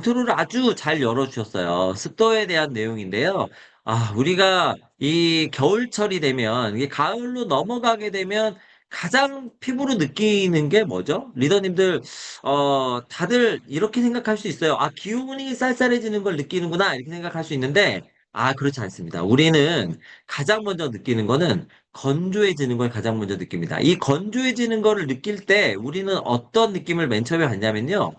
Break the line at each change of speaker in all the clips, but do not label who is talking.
인트로를 아주 잘 열어주셨어요. 습도에 대한 내용인데요. 우리가 이 겨울철이 되면, 이게 가을로 넘어가게 되면 가장 피부로 느끼는 게 뭐죠? 리더님들, 다들 이렇게 생각할 수 있어요. 기온이 쌀쌀해지는 걸 느끼는구나. 이렇게 생각할 수 있는데, 그렇지 않습니다. 우리는 가장 먼저 느끼는 거는 건조해지는 걸 가장 먼저 느낍니다. 이 건조해지는 거를 느낄 때 우리는 어떤 느낌을 맨 처음에 받냐면요.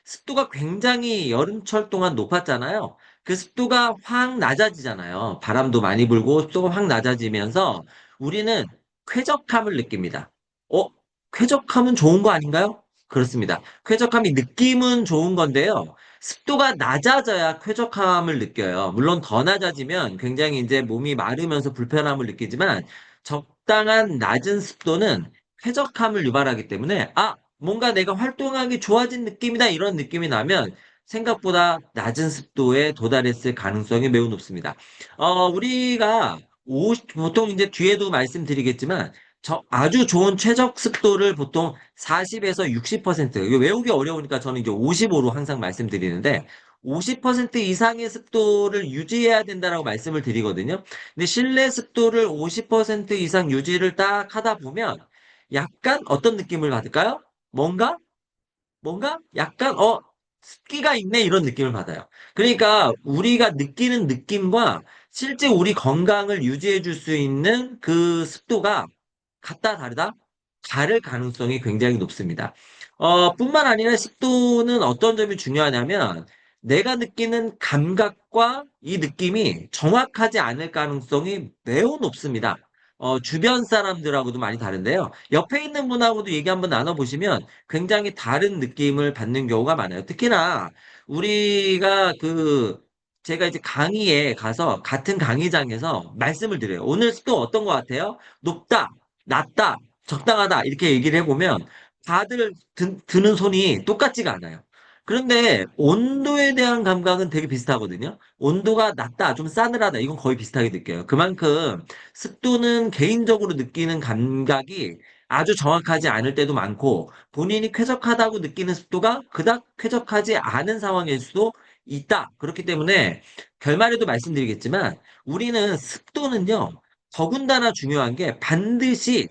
습도가 굉장히 여름철 동안 높았잖아요. 그 습도가 확 낮아지잖아요. 바람도 많이 불고 습도가 확 낮아지면서 우리는 쾌적함을 느낍니다. 어? 쾌적함은 좋은 거 아닌가요? 그렇습니다. 쾌적함이 느낌은 좋은 건데요. 습도가 낮아져야 쾌적함을 느껴요. 물론 더 낮아지면 굉장히 이제 몸이 마르면서 불편함을 느끼지만 적당한 낮은 습도는 쾌적함을 유발하기 때문에 뭔가 내가 활동하기 좋아진 느낌이다 이런 느낌이 나면 생각보다 낮은 습도에 도달했을 가능성이 매우 높습니다. 우리가 보통 이제 뒤에도 말씀드리겠지만 아주 좋은 최적 습도를 보통 40에서 60%, 이거 외우기 어려우니까 저는 이제 55로 항상 말씀드리는데 50% 이상의 습도를 유지해야 된다라고 말씀을 드리거든요. 근데 실내 습도를 50% 이상 유지를 딱 하다 보면 약간 어떤 느낌을 받을까요? 뭔가 약간 습기가 있네 이런 느낌을 받아요. 그러니까 우리가 느끼는 느낌과 실제 우리 건강을 유지해 줄 수 있는 그 습도가 같다 다르다? 다를 가능성이 굉장히 높습니다. 뿐만 아니라 습도는 어떤 점이 중요하냐면 내가 느끼는 감각과 이 느낌이 정확하지 않을 가능성이 매우 높습니다. 주변 사람들하고도 많이 다른데요. 옆에 있는 분하고도 얘기 한번 나눠보시면 굉장히 다른 느낌을 받는 경우가 많아요. 특히나 우리가 제가 이제 강의에 가서 같은 강의장에서 말씀을 드려요. 오늘 습도 어떤 것 같아요? 높다, 낮다, 적당하다 이렇게 얘기를 해보면 다들 드는 손이 똑같지가 않아요. 그런데 온도에 대한 감각은 되게 비슷하거든요. 온도가 낮다, 좀 싸늘하다, 이건 거의 비슷하게 느껴요. 그만큼 습도는 개인적으로 느끼는 감각이 아주 정확하지 않을 때도 많고 본인이 쾌적하다고 느끼는 습도가 그닥 쾌적하지 않은 상황일 수도 있다. 그렇기 때문에 결말에도 말씀드리겠지만 우리는 습도는요, 더군다나 중요한 게 반드시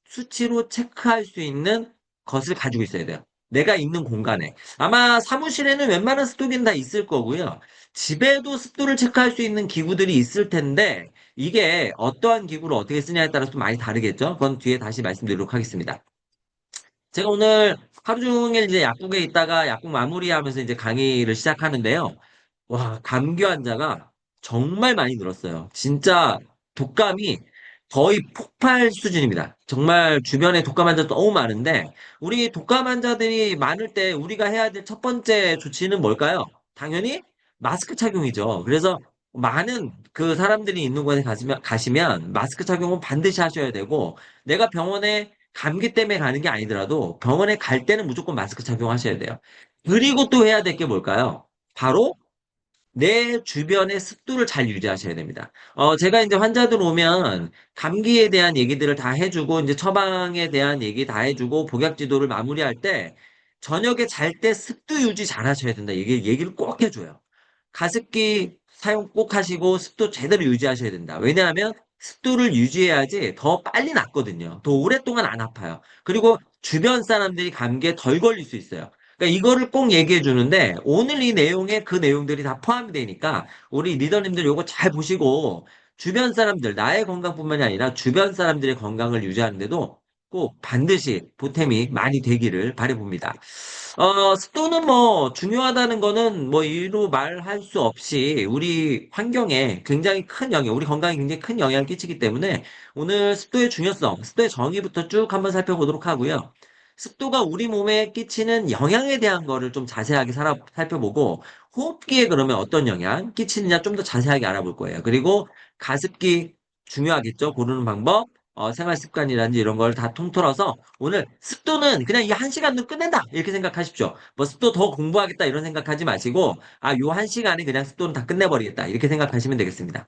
수치로 체크할 수 있는 것을 가지고 있어야 돼요. 내가 있는 공간에. 아마 사무실에는 웬만한 습도기는 다 있을 거고요. 집에도 습도를 체크할 수 있는 기구들이 있을 텐데, 이게 어떠한 기구를 어떻게 쓰냐에 따라서 좀 많이 다르겠죠? 그건 뒤에 다시 말씀드리도록 하겠습니다. 제가 오늘 하루 종일 이제 약국에 있다가 약국 마무리하면서 이제 강의를 시작하는데요. 와, 감기 환자가 정말 많이 늘었어요. 진짜 독감이 거의 폭발 수준입니다. 정말 주변에 독감 환자 너무 많은데, 우리 독감 환자들이 많을 때 우리가 해야 될 첫 번째 조치는 뭘까요? 당연히 마스크 착용이죠. 그래서 많은 그 사람들이 있는 곳에 가시면 마스크 착용은 반드시 하셔야 되고, 내가 병원에 감기 때문에 가는 게 아니더라도 병원에 갈 때는 무조건 마스크 착용하셔야 돼요. 그리고 또 해야 될 게 뭘까요? 바로 내 주변의 습도를 잘 유지하셔야 됩니다. 제가 이제 환자들 오면 감기에 대한 얘기들을 다 해주고, 이제 처방에 대한 얘기 다 해주고, 복약 지도를 마무리할 때, 저녁에 잘 때 습도 유지 잘 하셔야 된다. 얘기를 꼭 해줘요. 가습기 사용 꼭 하시고, 습도 제대로 유지하셔야 된다. 왜냐하면 습도를 유지해야지 더 빨리 낫거든요. 더 오랫동안 안 아파요. 그리고 주변 사람들이 감기에 덜 걸릴 수 있어요. 그러니까 이거를 꼭 얘기해 주는데 오늘 이 내용에 그 내용들이 다 포함이 되니까 우리 리더님들 요거 잘 보시고 주변 사람들, 나의 건강뿐만이 아니라 주변 사람들의 건강을 유지하는데도 꼭 반드시 보탬이 많이 되기를 바라봅니다. 습도는 뭐 중요하다는 거는 뭐 이루 말할 수 없이 우리 환경에 굉장히 큰 영향, 우리 건강에 굉장히 큰 영향을 끼치기 때문에 오늘 습도의 중요성, 습도의 정의부터 쭉 한번 살펴보도록 하고요. 습도가 우리 몸에 끼치는 영향에 대한 거를 좀 자세하게 살펴보고 호흡기에 그러면 어떤 영향 끼치느냐 좀 더 자세하게 알아볼 거예요. 그리고 가습기 중요하겠죠. 고르는 방법, 생활 습관이라든지 이런 걸 다 통틀어서 오늘 습도는 그냥 이 한 시간은 끝낸다 이렇게 생각하십시오. 뭐 습도 더 공부하겠다 이런 생각하지 마시고 요 한 시간에 그냥 습도는 다 끝내버리겠다 이렇게 생각하시면 되겠습니다.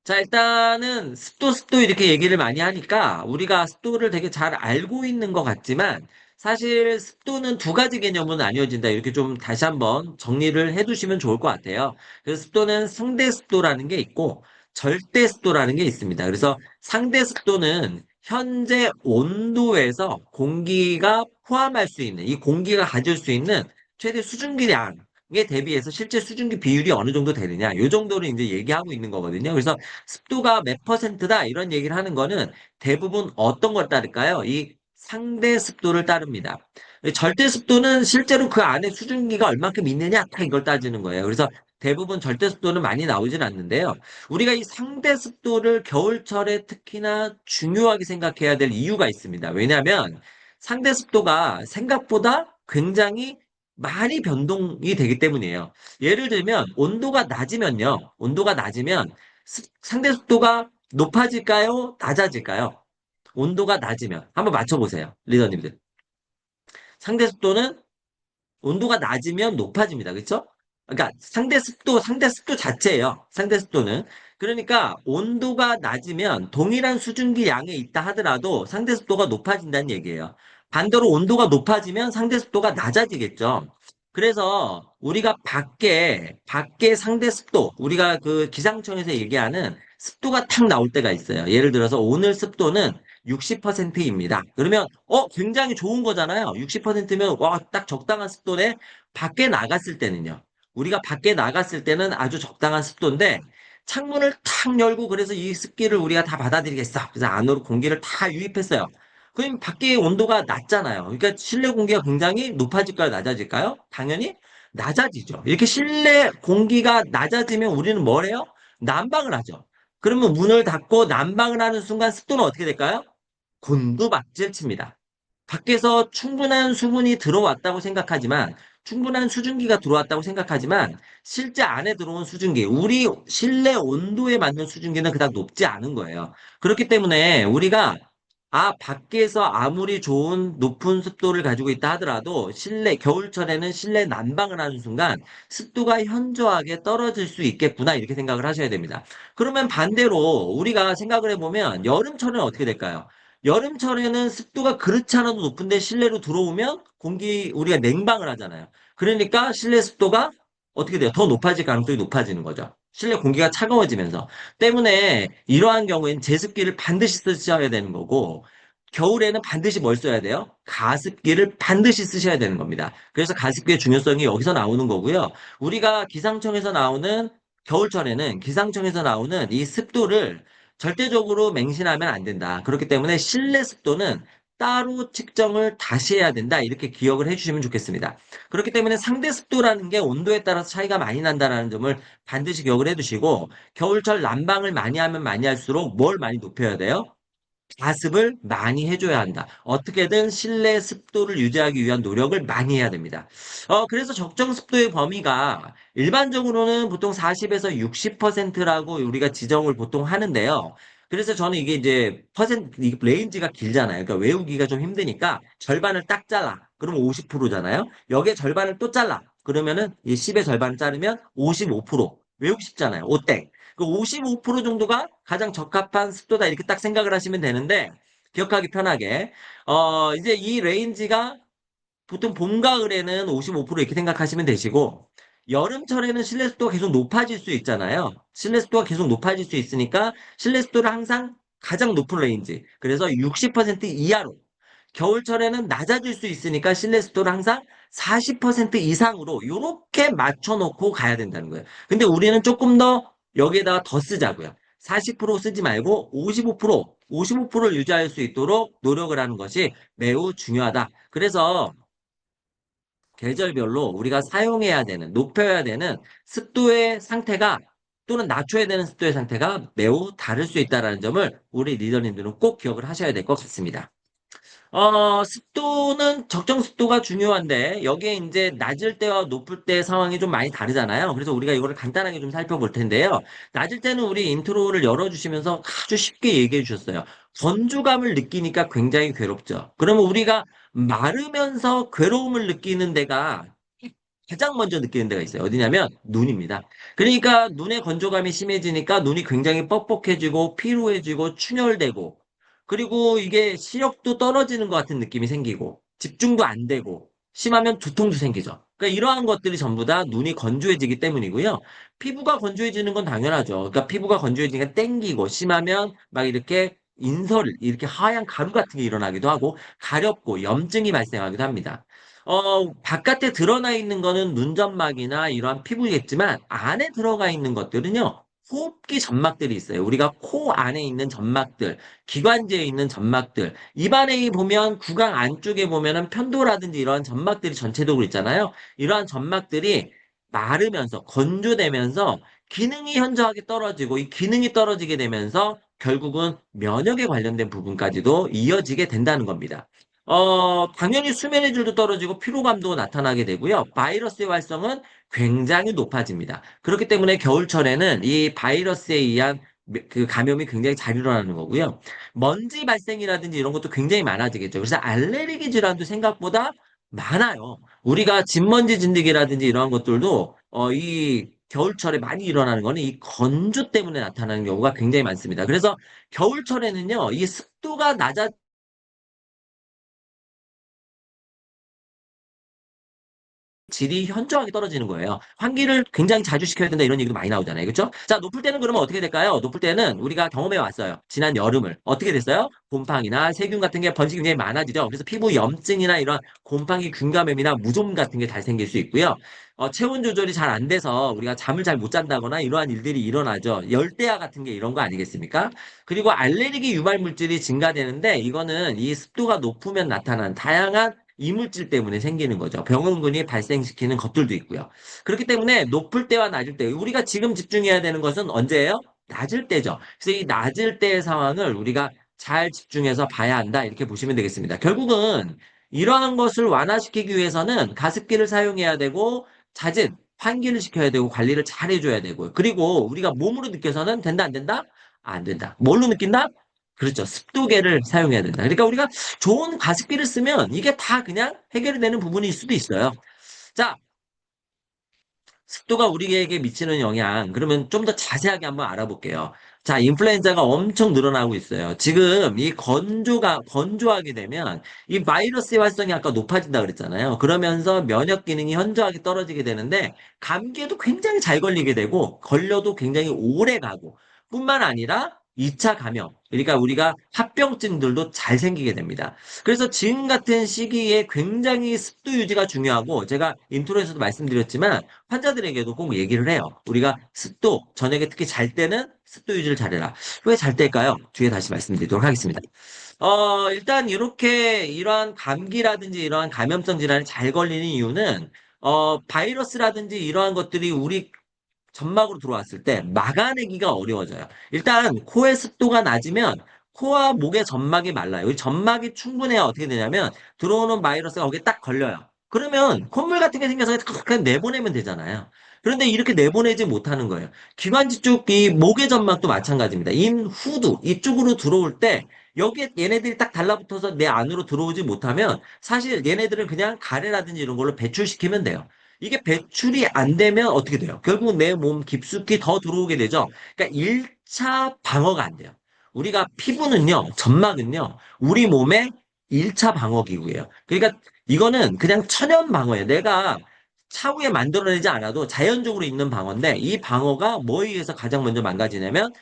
자, 일단은 습도 이렇게 얘기를 많이 하니까 우리가 습도를 되게 잘 알고 있는 것 같지만 사실 습도는 두 가지 개념은 나뉘어진다. 이렇게 좀 다시 한번 정리를 해두시면 좋을 것 같아요. 그래서 습도는 상대 습도라는 게 있고 절대 습도라는 게 있습니다. 그래서 상대 습도는 현재 온도에서 공기가 포함할 수 있는, 이 공기가 가질 수 있는 최대 수증기량에 대비해서 실제 수증기 비율이 어느 정도 되느냐, 이 정도를 이제 얘기하고 있는 거거든요. 그래서 습도가 몇 퍼센트다 이런 얘기를 하는 거는 대부분 어떤 걸 따를까요? 이 상대 습도를 따릅니다. 절대 습도는 실제로 그 안에 수증기가 얼만큼 있느냐, 딱 이걸 따지는 거예요. 그래서 대부분 절대 습도는 많이 나오진 않는데요. 우리가 이 상대 습도를 겨울철에 특히나 중요하게 생각해야 될 이유가 있습니다. 왜냐하면 상대 습도가 생각보다 굉장히 많이 변동이 되기 때문이에요. 예를 들면 온도가 낮으면요. 온도가 낮으면 상대 습도가 높아질까요? 낮아질까요? 온도가 낮으면 한번 맞춰보세요. 리더님들. 상대 습도는 온도가 낮으면 높아집니다. 그렇죠? 그러니까 상대 습도 자체예요. 상대 습도는. 그러니까 온도가 낮으면 동일한 수증기 양에 있다 하더라도 상대 습도가 높아진다는 얘기예요. 반대로 온도가 높아지면 상대 습도가 낮아지겠죠. 그래서 우리가 밖에 상대 습도, 우리가 그 기상청에서 얘기하는 습도가 탁 나올 때가 있어요. 예를 들어서 오늘 습도는 60%입니다. 그러면 굉장히 좋은 거잖아요. 60%면 와, 딱 적당한 습도네. 밖에 나갔을 때는요. 우리가 밖에 나갔을 때는 아주 적당한 습도인데 창문을 탁 열고 그래서 이 습기를 우리가 다 받아들이겠어. 그래서 안으로 공기를 다 유입했어요. 그럼 밖에 온도가 낮잖아요. 그러니까 실내 공기가 굉장히 높아질까요? 낮아질까요? 당연히 낮아지죠. 이렇게 실내 공기가 낮아지면 우리는 뭘 해요? 난방을 하죠. 그러면 문을 닫고 난방을 하는 순간 습도는 어떻게 될까요? 곤두박질 칩니다. 밖에서 충분한 수분이 들어왔다고 생각하지만, 충분한 수증기가 들어왔다고 생각하지만, 실제 안에 들어온 수증기, 우리 실내 온도에 맞는 수증기는 그닥 높지 않은 거예요. 그렇기 때문에 우리가 밖에서 아무리 좋은 높은 습도를 가지고 있다 하더라도 겨울철에는 실내 난방을 하는 순간 습도가 현저하게 떨어질 수 있겠구나, 이렇게 생각을 하셔야 됩니다. 그러면 반대로 우리가 생각을 해보면 여름철에는 어떻게 될까요? 여름철에는 습도가 그렇지 않아도 높은데 실내로 들어오면 우리가 냉방을 하잖아요. 그러니까 실내 습도가 어떻게 돼요? 더 높아질 가능성이 높아지는 거죠. 실내 공기가 차가워지면서. 때문에 이러한 경우에는 제습기를 반드시 쓰셔야 되는 거고, 겨울에는 반드시 뭘 써야 돼요? 가습기를 반드시 쓰셔야 되는 겁니다. 그래서 가습기의 중요성이 여기서 나오는 거고요. 우리가 겨울철에는 기상청에서 나오는 이 습도를 절대적으로 맹신하면 안 된다. 그렇기 때문에 실내 습도는 따로 측정을 다시 해야 된다. 이렇게 기억을 해주시면 좋겠습니다. 그렇기 때문에 상대 습도라는 게 온도에 따라서 차이가 많이 난다는 점을 반드시 기억을 해두시고, 겨울철 난방을 많이 하면 많이 할수록 뭘 많이 높여야 돼요? 가습을 많이 해줘야 한다. 어떻게든 실내 습도를 유지하기 위한 노력을 많이 해야 됩니다. 그래서 적정 습도의 범위가 일반적으로는 보통 40에서 60%라고 우리가 지정을 보통 하는데요. 그래서 저는 이게 이제 이 레인지가 길잖아요. 그러니까 외우기가 좀 힘드니까 절반을 딱 잘라. 그러면 50%잖아요. 여기에 절반을 또 잘라. 그러면은 이 10의 절반을 자르면 55%. 외우기 쉽잖아요. 오땡. 그 55% 정도가 가장 적합한 습도다 이렇게 딱 생각을 하시면 되는데 기억하기 편하게 이제 이 레인지가 보통 봄, 가을에는 55% 이렇게 생각하시면 되시고 여름철에는 실내 습도가 계속 높아질 수 있잖아요. 실내 습도가 계속 높아질 수 있으니까 실내 습도를 항상 가장 높은 레인지 그래서 60% 이하로 겨울철에는 낮아질 수 있으니까 실내 습도를 항상 40% 이상으로 이렇게 맞춰놓고 가야 된다는 거예요. 근데 우리는 조금 더 여기에다가 더 쓰자고요. 40% 쓰지 말고 55%를 유지할 수 있도록 노력을 하는 것이 매우 중요하다. 그래서 계절별로 우리가 사용해야 되는, 높여야 되는 습도의 상태가 또는 낮춰야 되는 습도의 상태가 매우 다를 수 있다는 점을 우리 리더님들은 꼭 기억을 하셔야 될 것 같습니다. 습도는 적정 습도가 중요한데 여기에 이제 낮을 때와 높을 때 상황이 좀 많이 다르잖아요. 그래서 우리가 이거를 간단하게 좀 살펴볼 텐데요. 낮을 때는 우리 인트로를 열어주시면서 아주 쉽게 얘기해 주셨어요. 건조감을 느끼니까 굉장히 괴롭죠. 그러면 우리가 마르면서 괴로움을 느끼는 데가 가장 먼저 느끼는 데가 있어요. 어디냐면 눈입니다. 그러니까 눈의 건조감이 심해지니까 눈이 굉장히 뻑뻑해지고 피로해지고 충혈되고 그리고 이게 시력도 떨어지는 것 같은 느낌이 생기고 집중도 안 되고, 심하면 두통도 생기죠. 그러니까 이러한 것들이 전부 다 눈이 건조해지기 때문이고요. 피부가 건조해지는 건 당연하죠. 그러니까 피부가 건조해지니까 땡기고, 심하면 막 이렇게 인설, 이렇게 하얀 가루 같은 게 일어나기도 하고, 가렵고, 염증이 발생하기도 합니다. 바깥에 드러나 있는 거는 눈점막이나 이러한 피부겠지만, 안에 들어가 있는 것들은요, 호흡기 점막들이 있어요. 우리가 코 안에 있는 점막들, 기관지에 있는 점막들, 입안에 보면 구강 안쪽에 보면은 편도라든지 이러한 점막들이 전체적으로 있잖아요. 이러한 점막들이 마르면서 건조되면서 기능이 현저하게 떨어지고 이 기능이 떨어지게 되면서 결국은 면역에 관련된 부분까지도 이어지게 된다는 겁니다. 당연히 수면의 질도 떨어지고 피로감도 나타나게 되고요. 바이러스의 활성은 굉장히 높아집니다. 그렇기 때문에 겨울철에는 이 바이러스에 의한 그 감염이 굉장히 잘 일어나는 거고요. 먼지 발생이라든지 이런 것도 굉장히 많아지겠죠. 그래서 알레르기 질환도 생각보다 많아요. 우리가 진먼지 진드기라든지 이러한 것들도 이 겨울철에 많이 일어나는 거는 이 건조 때문에 나타나는 경우가 굉장히 많습니다. 그래서 겨울철에는요, 이 습도가 낮아 질이 현저하게 떨어지는 거예요. 환기를 굉장히 자주 시켜야 된다 이런 얘기도 많이 나오잖아요. 그렇죠? 자, 높을 때는 그러면 어떻게 될까요? 높을 때는 우리가 경험해 왔어요. 지난 여름을. 어떻게 됐어요? 곰팡이나 세균 같은 게 번식이 굉장히 많아지죠. 그래서 피부 염증이나 이런 곰팡이 균감염이나 무좀 같은 게 잘 생길 수 있고요. 체온 조절이 잘 안 돼서 우리가 잠을 잘 못 잔다거나 이러한 일들이 일어나죠. 열대야 같은 게 이런 거 아니겠습니까? 그리고 알레르기 유발 물질이 증가되는데 이거는 이 습도가 높으면 나타난 다양한 이물질 때문에 생기는 거죠. 병원군이 발생시키는 것들도 있고요. 그렇기 때문에 높을 때와 낮을 때, 우리가 지금 집중해야 되는 것은 언제예요? 낮을 때죠. 그래서 이 낮을 때의 상황을 우리가 잘 집중해서 봐야 한다. 이렇게 보시면 되겠습니다. 결국은 이러한 것을 완화시키기 위해서는 가습기를 사용해야 되고, 잦은 환기를 시켜야 되고, 관리를 잘 해줘야 되고요. 그리고 우리가 몸으로 느껴서는 된다, 안 된다? 안 된다. 뭘로 느낀다? 그렇죠. 습도계를 사용해야 된다. 그러니까 우리가 좋은 가습기를 쓰면 이게 다 그냥 해결이 되는 부분일 수도 있어요. 자, 습도가 우리에게 미치는 영향, 그러면 좀 더 자세하게 한번 알아볼게요. 자, 인플루엔자가 엄청 늘어나고 있어요. 지금 이 건조하게 되면 이 바이러스의 활성이 아까 높아진다 그랬잖아요. 그러면서 면역 기능이 현저하게 떨어지게 되는데, 감기에도 굉장히 잘 걸리게 되고, 걸려도 굉장히 오래 가고, 뿐만 아니라 2차 감염, 그러니까 우리가 합병증들도 잘 생기게 됩니다. 그래서 지금 같은 시기에 굉장히 습도 유지가 중요하고, 제가 인트로에서도 말씀드렸지만, 환자들에게도 꼭 얘기를 해요. 우리가 습도, 저녁에 특히 잘 때는 습도 유지를 잘해라. 왜 잘 때일까요? 뒤에 다시 말씀드리도록 하겠습니다. 일단 이렇게 이러한 감기라든지 이러한 감염성 질환이 잘 걸리는 이유는 바이러스라든지 이러한 것들이 우리 점막으로 들어왔을 때 막아내기가 어려워져요. 일단 코의 습도가 낮으면 코와 목의 점막이 말라요. 이 점막이 충분해야 어떻게 되냐면 들어오는 바이러스가 거기에 딱 걸려요. 그러면 콧물 같은 게 생겨서 그냥 내보내면 되잖아요. 그런데 이렇게 내보내지 못하는 거예요. 기관지 쪽, 이 목의 점막도 마찬가지입니다. 인 후두 이쪽으로 들어올 때 여기에 얘네들이 딱 달라붙어서 내 안으로 들어오지 못하면 사실 얘네들은 그냥 가래라든지 이런 걸로 배출시키면 돼요. 이게 배출이 안 되면 어떻게 돼요? 결국 내 몸 깊숙이 더 들어오게 되죠. 그러니까 1차 방어가 안 돼요. 우리가 피부는요, 점막은요, 우리 몸의 1차 방어 기구예요. 그러니까 이거는 그냥 천연 방어예요. 내가 차후에 만들어내지 않아도 자연적으로 있는 방어인데 이 방어가 뭐에 의해서 가장 먼저 망가지냐면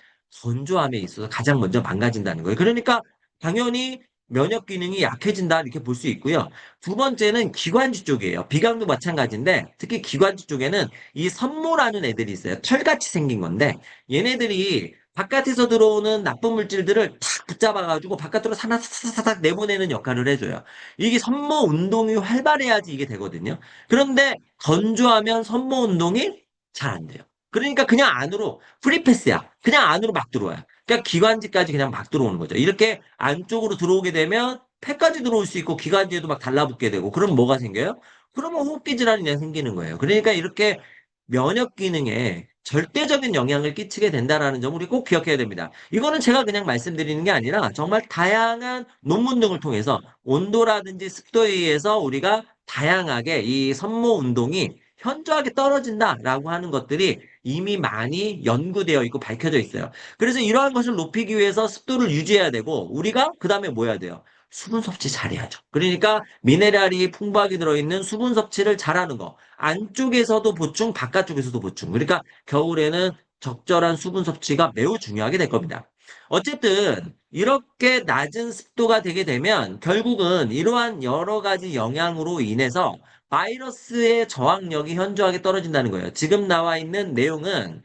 건조함에 있어서 가장 먼저 망가진다는 거예요. 그러니까 당연히 면역 기능이 약해진다 이렇게 볼 수 있고요. 두 번째는 기관지 쪽이에요. 비강도 마찬가지인데 특히 기관지 쪽에는 이 섬모라는 애들이 있어요. 털같이 생긴 건데 얘네들이 바깥에서 들어오는 나쁜 물질들을 탁 붙잡아가지고 바깥으로 사사사삭 내보내는 역할을 해줘요. 이게 섬모 운동이 활발해야지 이게 되거든요. 그런데 건조하면 섬모 운동이 잘 안 돼요. 그러니까 그냥 안으로 프리패스야. 그냥 안으로 막 들어와요. 그러니까 기관지까지 그냥 막 들어오는 거죠. 이렇게 안쪽으로 들어오게 되면 폐까지 들어올 수 있고 기관지에도 막 달라붙게 되고 그럼 뭐가 생겨요? 그러면 호흡기 질환이 그냥 생기는 거예요. 그러니까 이렇게 면역 기능에 절대적인 영향을 끼치게 된다라는 점을 우리 꼭 기억해야 됩니다. 이거는 제가 그냥 말씀드리는 게 아니라 정말 다양한 논문 등을 통해서 온도라든지 습도에 의해서 우리가 다양하게 이 섬모 운동이 현저하게 떨어진다라고 하는 것들이 이미 많이 연구되어 있고 밝혀져 있어요. 그래서 이러한 것을 높이기 위해서 습도를 유지해야 되고 우리가 그 다음에 뭐 해야 돼요? 수분 섭취 잘해야죠. 그러니까 미네랄이 풍부하게 들어있는 수분 섭취를 잘하는 거. 안쪽에서도 보충, 바깥쪽에서도 보충. 그러니까 겨울에는 적절한 수분 섭취가 매우 중요하게 될 겁니다. 어쨌든 이렇게 낮은 습도가 되게 되면 결국은 이러한 여러 가지 영향으로 인해서 바이러스의 저항력이 현저하게 떨어진다는 거예요. 지금 나와 있는 내용은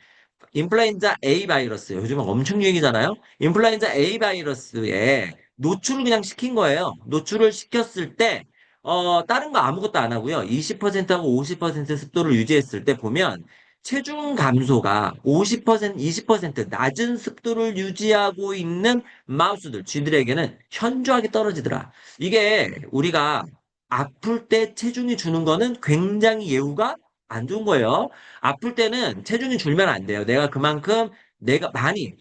인플루엔자 A 바이러스, 요즘 엄청 유행이잖아요. 인플루엔자 A 바이러스에 노출을 그냥 시킨 거예요. 노출을 시켰을 때, 다른 거 아무것도 안 하고요. 20%하고 50% 습도를 유지했을 때 보면 체중 감소가 50%, 20% 낮은 습도를 유지하고 있는 마우스들, 쥐들에게는 현저하게 떨어지더라. 이게 우리가 아플 때 체중이 주는 거는 굉장히 예후가 안 좋은 거예요. 아플 때는 체중이 줄면 안 돼요. 내가 그만큼 내가 많이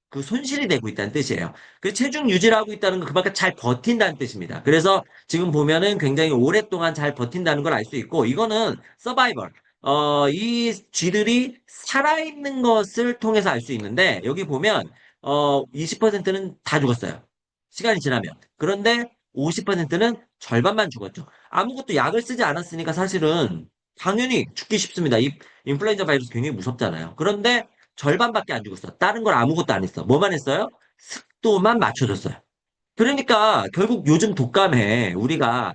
그 손실이 되고 있다는 뜻이에요. 그 체중 유지를 하고 있다는 건 그만큼 잘 버틴다는 뜻입니다. 그래서 지금 보면은 굉장히 오랫동안 잘 버틴다는 걸 알 수 있고 이거는 서바이벌. 이 쥐들이 살아있는 것을 통해서 알 수 있는데 여기 보면 20%는 다 죽었어요. 시간이 지나면. 그런데 50%는 절반만 죽었죠. 아무것도 약을 쓰지 않았으니까 사실은 당연히 죽기 쉽습니다. 이 인플루엔자 바이러스 굉장히 무섭잖아요. 그런데 절반밖에 안 죽었어. 다른 걸 아무것도 안 했어. 뭐만 했어요? 습도만 맞춰줬어요. 그러니까 결국 요즘 독감에 우리가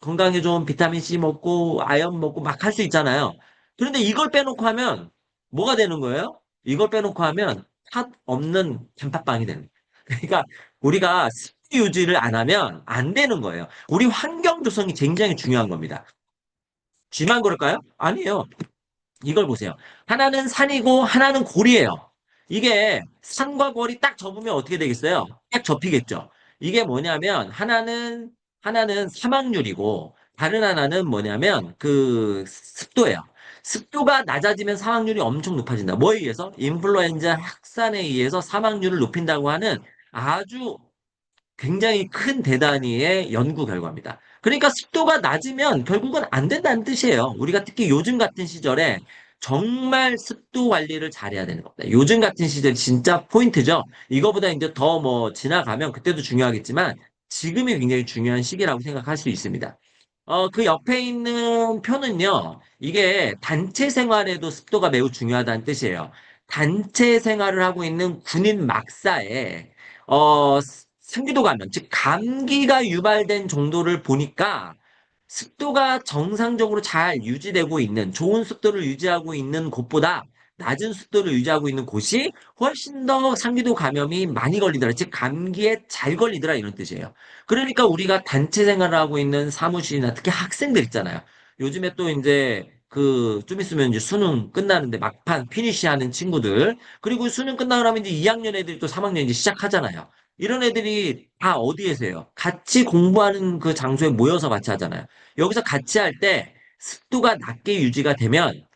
건강에 좋은 비타민 C 먹고 아연 먹고 막 할 수 있잖아요. 그런데 이걸 빼놓고 하면 뭐가 되는 거예요? 이걸 빼놓고 하면 탓 없는 단팥빵이 되는 거예요. 그러니까 우리가 습도 유지를 안 하면 안 되는 거예요. 우리 환경 조성이 굉장히 중요한 겁니다. 쥐만 그럴까요? 아니에요. 이걸 보세요. 하나는 산이고 하나는 골이에요. 이게 산과 골이 딱 접으면 어떻게 되겠어요? 딱 접히겠죠. 이게 뭐냐면 하나는 사막률이고 다른 하나는 뭐냐면 그 습도예요. 습도가 낮아지면 사망률이 엄청 높아진다. 뭐에 의해서? 인플루엔자 확산에 의해서 사망률을 높인다고 하는 아주 굉장히 큰 대단위의 연구 결과입니다. 그러니까 습도가 낮으면 결국은 안 된다는 뜻이에요. 우리가 특히 요즘 같은 시절에 정말 습도 관리를 잘해야 되는 겁니다. 요즘 같은 시절 진짜 포인트죠. 이거보다 이제 더 뭐 지나가면 그때도 중요하겠지만 지금이 굉장히 중요한 시기라고 생각할 수 있습니다. 그 옆에 있는 표는요, 이게 단체 생활에도 습도가 매우 중요하다는 뜻이에요. 단체 생활을 하고 있는 군인 막사에, 상기도 감염, 즉, 감기가 유발된 정도를 보니까 습도가 정상적으로 잘 유지되고 있는, 좋은 습도를 유지하고 있는 곳보다 낮은 습도를 유지하고 있는 곳이 훨씬 더 상기도 감염이 많이 걸리더라. 즉, 감기에 잘 걸리더라. 이런 뜻이에요. 그러니까 우리가 단체 생활을 하고 있는 사무실이나 특히 학생들 있잖아요. 요즘에 또 이제 좀 있으면 이제 수능 끝나는데 막판 피니시 하는 친구들, 그리고 수능 끝나고 나면 이제 2학년 애들이 또 3학년 이제 시작하잖아요. 이런 애들이 다 어디에서 해요? 같이 공부하는 그 장소에 모여서 같이 하잖아요. 여기서 같이 할 때 습도가 낮게 유지가 되면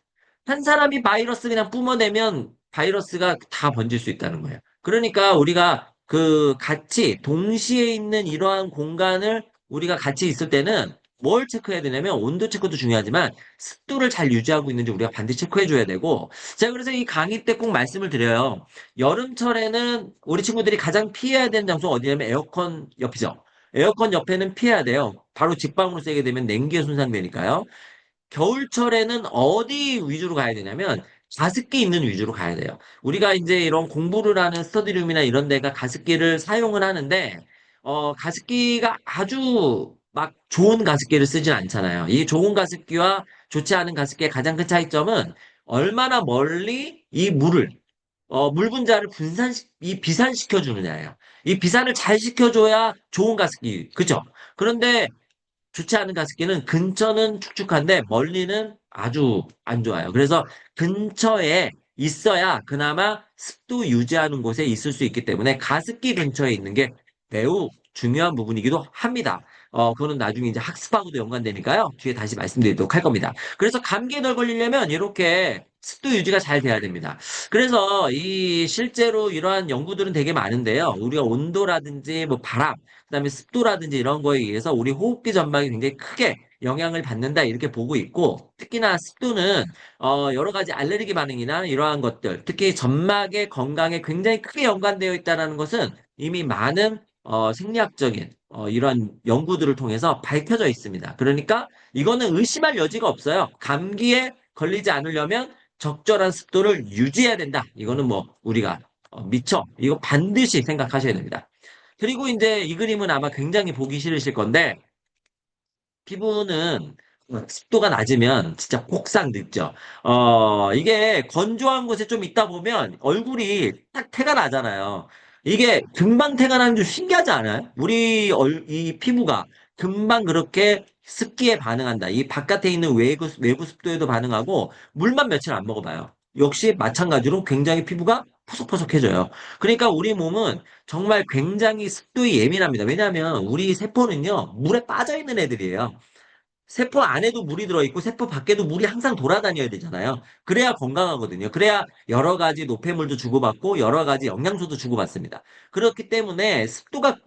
한 사람이 바이러스 그냥 뿜어내면 바이러스가 다 번질 수 있다는 거예요. 그러니까 우리가 그 같이 동시에 있는 이러한 공간을 우리가 같이 있을 때는 뭘 체크해야 되냐면 온도 체크도 중요하지만 습도를 잘 유지하고 있는지 우리가 반드시 체크해 줘야 되고 제가 그래서 이 강의 때 꼭 말씀을 드려요. 여름철에는 우리 친구들이 가장 피해야 되는 장소가 어디냐면 에어컨 옆이죠. 에어컨 옆에는 피해야 돼요. 바로 직방으로 쐬게 되면 냉기에 손상되니까요. 겨울철에는 어디 위주로 가야 되냐면 가습기 있는 위주로 가야 돼요. 우리가 이제 이런 공부를 하는 스터디룸이나 이런 데가 가습기를 사용을 하는데 가습기가 아주 막 좋은 가습기를 쓰진 않잖아요. 이 좋은 가습기와 좋지 않은 가습기의 가장 큰 차이점은 얼마나 멀리 이 물 분자를 비산시켜 주느냐예요. 이 비산을 잘 시켜줘야 좋은 가습기, 그죠? 그런데 좋지 않은 가습기는 근처는 축축한데 멀리는 아주 안 좋아요. 그래서 근처에 있어야 그나마 습도 유지하는 곳에 있을 수 있기 때문에 가습기 근처에 있는 게 매우 중요한 부분이기도 합니다. 그거는 나중에 이제 학습하고도 연관되니까요. 뒤에 다시 말씀드리도록 할 겁니다. 그래서 감기에 덜 걸리려면 이렇게 습도 유지가 잘 돼야 됩니다. 그래서 이 실제로 이러한 연구들은 되게 많은데요. 우리가 온도라든지 뭐 바람, 그다음에 습도라든지 이런 거에 의해서 우리 호흡기 전반이 굉장히 크게 영향을 받는다 이렇게 보고 있고 특히나 습도는 여러 가지 알레르기 반응이나 이러한 것들 특히 점막의 건강에 굉장히 크게 연관되어 있다는 것은 이미 많은 생리학적인 이런 연구들을 통해서 밝혀져 있습니다. 그러니까 이거는 의심할 여지가 없어요. 감기에 걸리지 않으려면 적절한 습도를 유지해야 된다. 이거는 뭐 우리가 미처 이거 반드시 생각하셔야 됩니다. 그리고 이제 이 그림은 아마 굉장히 보기 싫으실 건데 피부는 습도가 낮으면 진짜 폭삭 늙죠. 이게 건조한 곳에 좀 있다 보면 얼굴이 딱 태가 나잖아요. 이게 금방 태가 나는 좀 신기하지 않아요? 이 피부가 금방 그렇게 습기에 반응한다. 이 바깥에 있는 외부 습도에도 반응하고 물만 며칠 안 먹어봐요. 역시 마찬가지로 굉장히 피부가 포석포석해져요. 그러니까 우리 몸은 정말 굉장히 습도에 예민합니다. 왜냐하면 우리 세포는요, 물에 빠져 있는 애들이에요. 세포 안에도 물이 들어있고 세포 밖에도 물이 항상 돌아다녀야 되잖아요. 그래야 건강하거든요. 그래야 여러 가지 노폐물도 주고받고 여러 가지 영양소도 주고받습니다. 그렇기 때문에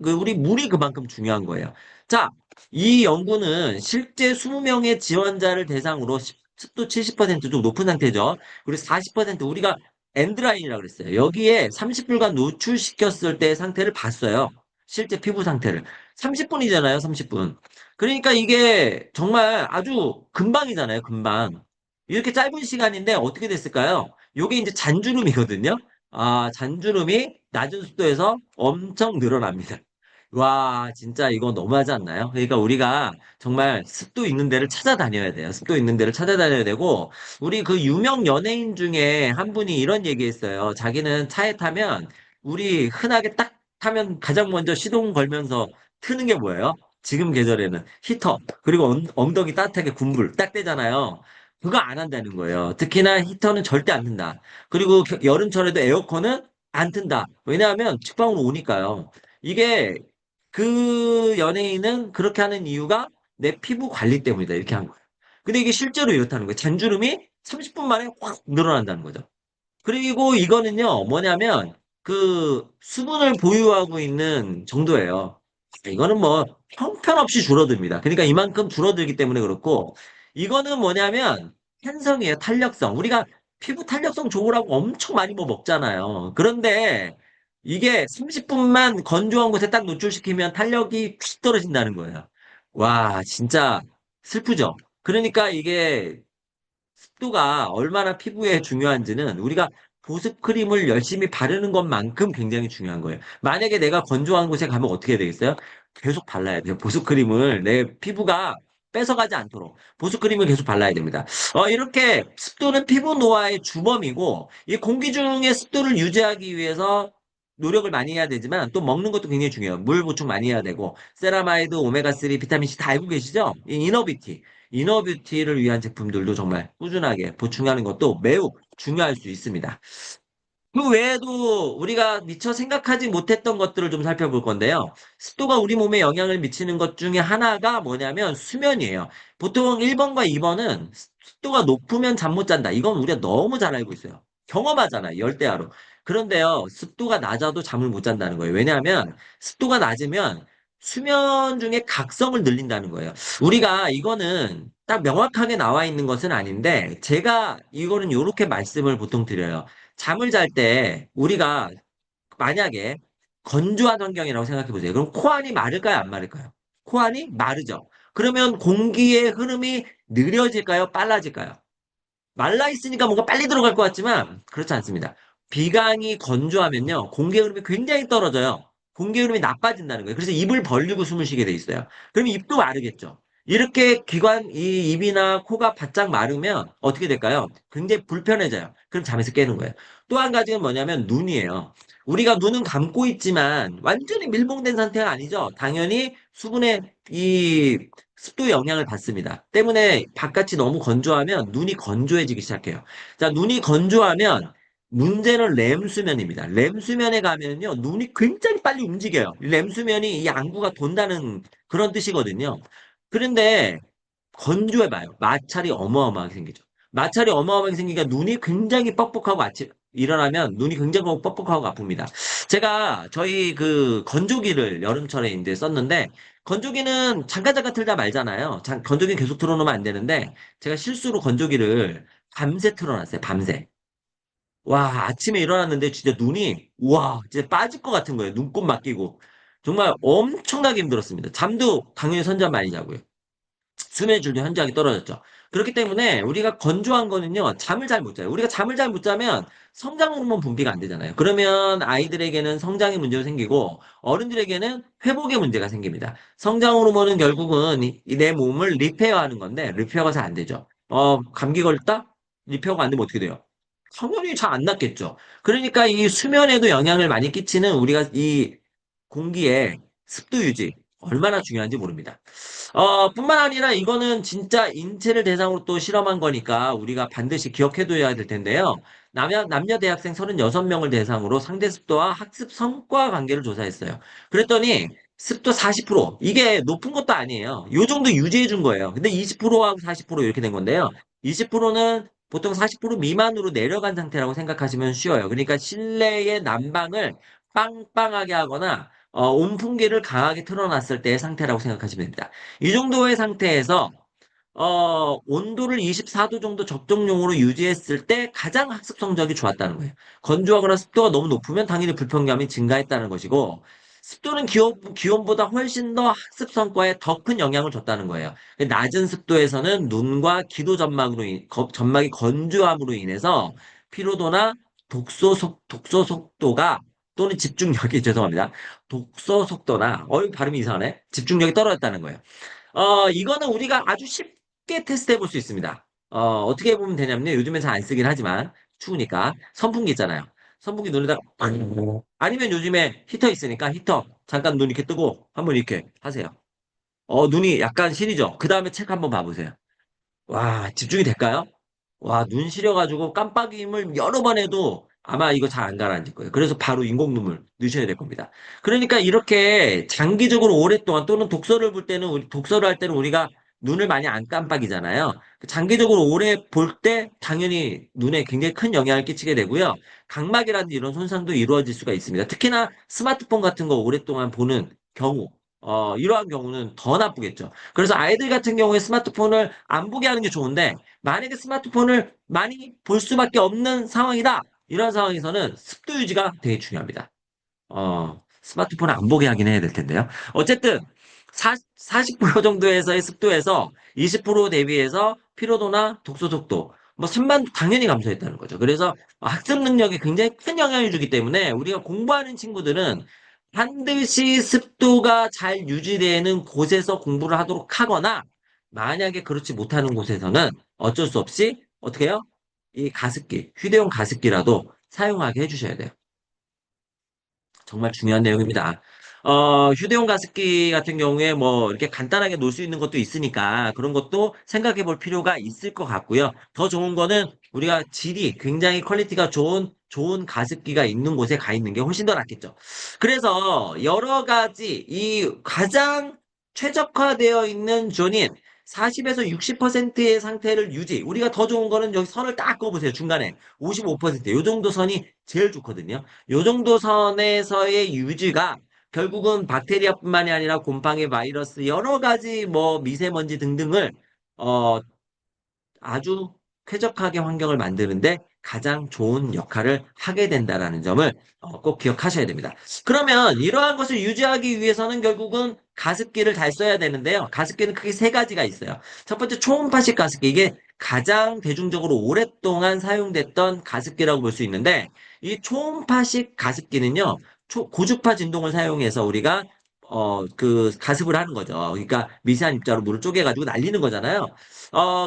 우리 물이 그만큼 중요한 거예요. 자, 이 연구는 실제 20명의 지원자를 대상으로 습도 70%좀 높은 상태죠. 그리고 40% 우리가 엔드라인이라고 그랬어요. 여기에 30분간 노출시켰을 때 상태를 봤어요. 실제 피부 상태를. 30분이잖아요, 30분. 그러니까 이게 정말 아주 금방이잖아요, 금방. 이렇게 짧은 시간인데 어떻게 됐을까요? 요게 이제 잔주름이거든요. 아, 잔주름이 낮은 습도에서 엄청 늘어납니다. 와, 진짜 이거 너무하지 않나요? 그러니까 우리가 정말 습도 있는 데를 찾아다녀야 돼요. 습도 있는 데를 찾아다녀야 되고, 우리 그 유명 연예인 중에 한 분이 이런 얘기 했어요. 자기는 차에 타면, 우리 흔하게 딱 타면 가장 먼저 시동 걸면서 트는 게 뭐예요? 지금 계절에는 히터, 그리고 엉덩이 따뜻하게 군불 딱 되잖아요. 그거 안 한다는 거예요. 특히나 히터는 절대 안 튼다. 그리고 여름철에도 에어컨은 안 튼다. 왜냐하면 직방으로 오니까요. 이게 그 연예인은 그렇게 하는 이유가 내 피부 관리 때문이다. 이렇게 한 거예요. 근데 이게 실제로 이렇다는 거예요. 잔주름이 30분 만에 확 늘어난다는 거죠. 그리고 이거는요, 뭐냐면, 그 수분을 보유하고 있는 정도예요. 이거는 뭐 형편없이 줄어듭니다. 그러니까 이만큼 줄어들기 때문에 그렇고, 이거는 뭐냐면 탄성이에요, 탄력성. 우리가 피부 탄력성 좋으라고 엄청 많이 뭐 먹잖아요. 그런데 이게 30분만 건조한 곳에 딱 노출시키면 탄력이 휙 떨어진다는 거예요. 와, 진짜 슬프죠? 그러니까 이게 습도가 얼마나 피부에 중요한지는 우리가 보습 크림을 열심히 바르는 것만큼 굉장히 중요한 거예요. 만약에 내가 건조한 곳에 가면 어떻게 되겠어요? 계속 발라야 돼요. 보습 크림을 내 피부가 뺏어가지 않도록 보습 크림을 계속 발라야 됩니다. 이렇게 습도는 피부 노화의 주범이고 이 공기 중의 습도를 유지하기 위해서 노력을 많이 해야 되지만 또 먹는 것도 굉장히 중요해요. 물 보충 많이 해야 되고 세라마이드, 오메가3, 비타민C 다 알고 계시죠? 이 이너뷰티. 이너뷰티를 위한 제품들도 정말 꾸준하게 보충하는 것도 매우 중요할 수 있습니다. 그 외에도 우리가 미처 생각하지 못했던 것들을 좀 살펴볼 건데요. 습도가 우리 몸에 영향을 미치는 것 중에 하나가 뭐냐면 수면이에요. 보통 1번과 2번은 습도가 높으면 잠 못 잔다. 이건 우리가 너무 잘 알고 있어요. 경험하잖아요. 열대야로. 그런데요, 습도가 낮아도 잠을 못 잔다는 거예요. 왜냐하면 습도가 낮으면 수면 중에 각성을 늘린다는 거예요. 우리가 이거는 딱 명확하게 나와 있는 것은 아닌데, 제가 이거는 이렇게 말씀을 보통 드려요. 잠을 잘 때 우리가 만약에 건조한 환경이라고 생각해 보세요. 그럼 코안이 마를까요? 안 마를까요? 코안이 마르죠. 그러면 공기의 흐름이 느려질까요? 빨라질까요? 말라 있으니까 뭔가 빨리 들어갈 것 같지만 그렇지 않습니다. 비강이 건조하면요. 공기 흐름이 굉장히 떨어져요. 공기 흐름이 나빠진다는 거예요. 그래서 입을 벌리고 숨을 쉬게 돼 있어요. 그럼 입도 마르겠죠. 이렇게 이 입이나 코가 바짝 마르면 어떻게 될까요? 굉장히 불편해져요. 그럼 잠에서 깨는 거예요. 또 한 가지는 뭐냐면 눈이에요. 우리가 눈은 감고 있지만 완전히 밀봉된 상태가 아니죠. 당연히 수분의 이 습도 영향을 받습니다. 때문에 바깥이 너무 건조하면 눈이 건조해지기 시작해요. 자, 눈이 건조하면 문제는 램수면입니다. 램수면에 가면요, 눈이 굉장히 빨리 움직여요. 램수면이 이 안구가 돈다는 그런 뜻이거든요. 그런데 건조해봐요. 마찰이 어마어마하게 생기죠. 마찰이 어마어마하게 생기니까 눈이 굉장히 뻑뻑하고 일어나면 눈이 굉장히 뻑뻑하고 아픕니다. 제가 저희 그 건조기를 여름철에 이제 썼는데 건조기는 잠깐 잠깐 틀다 말잖아요. 건조기 계속 틀어놓으면 안 되는데 제가 실수로 건조기를 밤새 틀어놨어요. 밤새. 와, 아침에 일어났는데 진짜 눈이 와, 진짜 빠질 것 같은 거예요. 눈곱 맡기고. 정말 엄청나게 힘들었습니다. 잠도 당연히 선잠 많이 자고요. 수면의 질도 현저하게 떨어졌죠. 그렇기 때문에 우리가 건조한 거는요, 잠을 잘 못 자요. 우리가 잠을 잘 못 자면 성장 호르몬 분비가 안 되잖아요. 그러면 아이들에게는 성장의 문제가 생기고 어른들에게는 회복의 문제가 생깁니다. 성장 호르몬은 결국은 내 몸을 리페어하는 건데 리페어가 잘 안 되죠. 감기 걸렸다? 리페어가 안 되면 어떻게 돼요? 당연히 잘 안 낫겠죠. 그러니까 이 수면에도 영향을 많이 끼치는 우리가 이 공기의 습도 유지 얼마나 중요한지 모릅니다. 뿐만 아니라 이거는 진짜 인체를 대상으로 또 실험한 거니까 우리가 반드시 기억해둬야 될 텐데요. 남녀 대학생 36명을 대상으로 상대 습도와 학습 성과 관계를 조사했어요. 그랬더니 습도 40%, 이게 높은 것도 아니에요. 요 정도 유지해 준 거예요. 근데 20%하고 40% 이렇게 된 건데요. 20%는 보통 40% 미만으로 내려간 상태라고 생각하시면 쉬워요. 그러니까 실내의 난방을 빵빵하게 하거나 온풍기를 강하게 틀어놨을 때의 상태라고 생각하시면 됩니다. 이 정도의 상태에서 온도를 24도 정도 적정용으로 유지했을 때 가장 학습 성적이 좋았다는 거예요. 건조하거나 습도가 너무 높으면 당연히 불편감이 증가했다는 것이고, 습도는 기온보다 훨씬 더 학습 성과에 더 큰 영향을 줬다는 거예요. 낮은 습도에서는 눈과 기도 점막이 건조함으로 인해서 피로도나 독소 속도가 또는 집중력이 죄송합니다. 독서 속도나 발음이 이상하네. 집중력이 떨어졌다는 거예요. 이거는 우리가 아주 쉽게 테스트해 볼 수 있습니다. 어떻게 보면 되냐면요. 요즘엔 잘 안 쓰긴 하지만, 추우니까. 선풍기 있잖아요. 선풍기 눈에다가, 아니면 요즘에 히터 있으니까 히터. 잠깐 눈 이렇게 뜨고, 한번 이렇게 하세요. 눈이 약간 시리죠? 그 다음에 책 한번 봐보세요. 와, 집중이 될까요? 와, 눈 시려가지고 깜빡임을 여러 번 해도 아마 이거 잘 안 가라앉을 거예요. 그래서 바로 인공 눈물 넣으셔야 될 겁니다. 그러니까 이렇게 장기적으로 오랫동안 또는 독서를 볼 때는, 독서를 할 때는 우리가 눈을 많이 안 깜빡이잖아요. 장기적으로 오래 볼 때 당연히 눈에 굉장히 큰 영향을 끼치게 되고요. 각막이라든지 이런 손상도 이루어질 수가 있습니다. 특히나 스마트폰 같은 거 오랫동안 보는 경우, 이러한 경우는 더 나쁘겠죠. 그래서 아이들 같은 경우에 스마트폰을 안 보게 하는 게 좋은데, 만약에 스마트폰을 많이 볼 수밖에 없는 상황이다. 이런 상황에서는 습도 유지가 되게 중요합니다. 스마트폰을 안 보게 하긴 해야 될 텐데요. 어쨌든, 40% 정도에서의 습도에서 20% 대비해서 피로도나 독서 속도, 뭐 산만 당연히 감소했다는 거죠. 그래서 학습 능력에 굉장히 큰 영향을 주기 때문에 우리가 공부하는 친구들은 반드시 습도가 잘 유지되는 곳에서 공부를 하도록 하거나, 만약에 그렇지 못하는 곳에서는 어쩔 수 없이 어떻게 해요? 이 가습기, 휴대용 가습기라도 사용하게 해주셔야 돼요. 정말 중요한 내용입니다. 휴대용 가습기 같은 경우에 뭐 이렇게 간단하게 놓을 수 있는 것도 있으니까 그런 것도 생각해 볼 필요가 있을 것 같고요. 더 좋은 거는 우리가 질이 굉장히 퀄리티가 좋은 가습기가 있는 곳에 가 있는 게 훨씬 더 낫겠죠. 그래서 여러 가지 이 가장 최적화되어 있는 존인 40에서 60%의 상태를 유지. 우리가 더 좋은 거는 여기 선을 딱 그어보세요. 중간에 55%. 이 정도 선이 제일 좋거든요. 요 정도 선에서의 유지가 결국은 박테리아뿐만이 아니라 곰팡이 바이러스 여러 가지 뭐 미세먼지 등등을 어, 아주 쾌적하게 환경을 만드는데 가장 좋은 역할을 하게 된다라는 점을 꼭 기억하셔야 됩니다. 그러면 이러한 것을 유지하기 위해서는 결국은 가습기를 잘 써야 되는데요. 가습기는 크게 세 가지가 있어요. 첫 번째 초음파식 가습기. 이게 가장 대중적으로 오랫동안 사용됐던 가습기라고 볼 수 있는데 이 초음파식 가습기는요. 고주파 진동을 사용해서 우리가 그 가습을 하는 거죠. 그러니까 미세한 입자로 물을 쪼개가지고 날리는 거잖아요.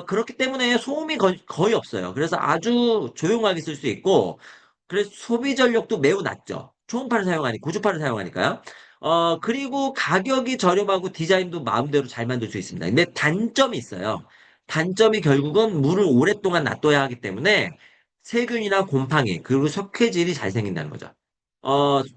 그렇기 때문에 소음이 거의 없어요. 그래서 아주 조용하게 쓸 수 있고, 그래서 소비 전력도 매우 낮죠. 초음파를 사용하니, 고주파를 사용하니까요. 그리고 가격이 저렴하고 디자인도 마음대로 잘 만들 수 있습니다. 근데 단점이 있어요. 단점이 결국은 물을 오랫동안 놔둬야 하기 때문에 세균이나 곰팡이, 그리고 석회질이 잘 생긴다는 거죠.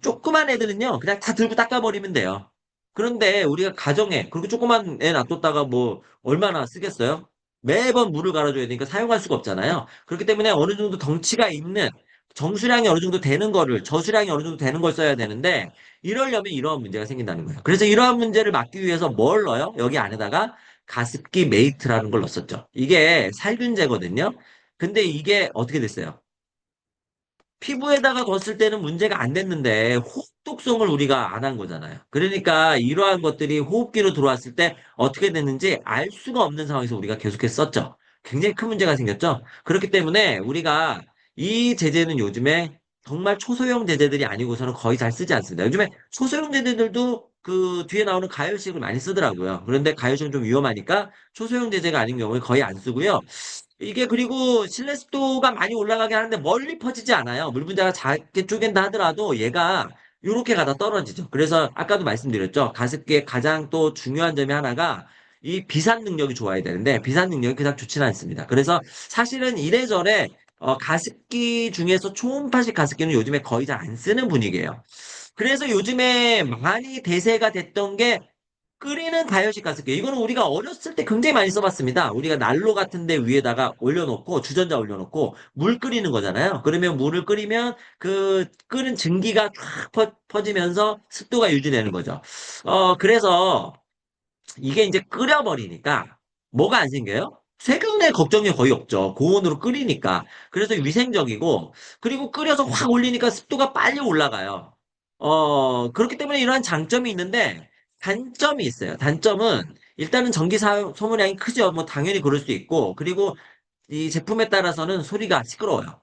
조그만 애들은요, 그냥 다 들고 닦아버리면 돼요. 그런데 우리가 가정에, 그렇게 조그만 애 놔뒀다가 뭐, 얼마나 쓰겠어요? 매번 물을 갈아줘야 되니까 사용할 수가 없잖아요. 그렇기 때문에 어느 정도 덩치가 있는, 정수량이 어느 정도 되는 거를, 저수량이 어느 정도 되는 걸 써야 되는데, 이러려면 이러한 문제가 생긴다는 거예요. 그래서 이러한 문제를 막기 위해서 뭘 넣어요? 여기 안에다가 가습기 메이트라는 걸 넣었었죠. 이게 살균제거든요. 근데 이게 어떻게 됐어요? 피부에다가 뒀을 때는 문제가 안 됐는데 호흡 독성을 우리가 안 한 거잖아요. 그러니까 이러한 것들이 호흡기로 들어왔을 때 어떻게 됐는지 알 수가 없는 상황에서 우리가 계속해서 썼죠. 굉장히 큰 문제가 생겼죠. 그렇기 때문에 우리가 이 제재는 요즘에 정말 초소형 제재들이 아니고서는 거의 잘 쓰지 않습니다. 요즘에 초소형 제재들도 그 뒤에 나오는 가열식을 많이 쓰더라고요. 그런데 가열식은 좀 위험하니까 초소형 제재가 아닌 경우에 거의 안 쓰고요. 이게 그리고 실내 습도가 많이 올라가게 하는데 멀리 퍼지지 않아요. 물 분자가 작게 쪼갠다 하더라도 얘가 이렇게 가다 떨어지죠. 그래서 아까도 말씀드렸죠. 가습기의 가장 또 중요한 점이 하나가 이 비산 능력이 좋아야 되는데 비산 능력이 그닥 좋지는 않습니다. 그래서 사실은 이래저래 가습기 중에서 초음파식 가습기는 요즘에 거의 잘 안 쓰는 분위기예요. 그래서 요즘에 많이 대세가 됐던 게 끓이는 다이어식 가습기. 이거는 우리가 어렸을 때 굉장히 많이 써봤습니다. 우리가 난로 같은 데 위에다가 올려놓고, 주전자 올려놓고, 물 끓이는 거잖아요. 그러면 물을 끓이면 그 끓은 증기가 쫙 퍼지면서 습도가 유지되는 거죠. 그래서 이게 이제 끓여버리니까 뭐가 안 생겨요? 세균의 걱정이 거의 없죠. 고온으로 끓이니까. 그래서 위생적이고, 그리고 끓여서 확 올리니까 습도가 빨리 올라가요. 그렇기 때문에 이러한 장점이 있는데, 단점이 있어요. 단점은, 일단은 소모량이 크죠. 뭐, 당연히 그럴 수 있고, 그리고 이 제품에 따라서는 소리가 시끄러워요.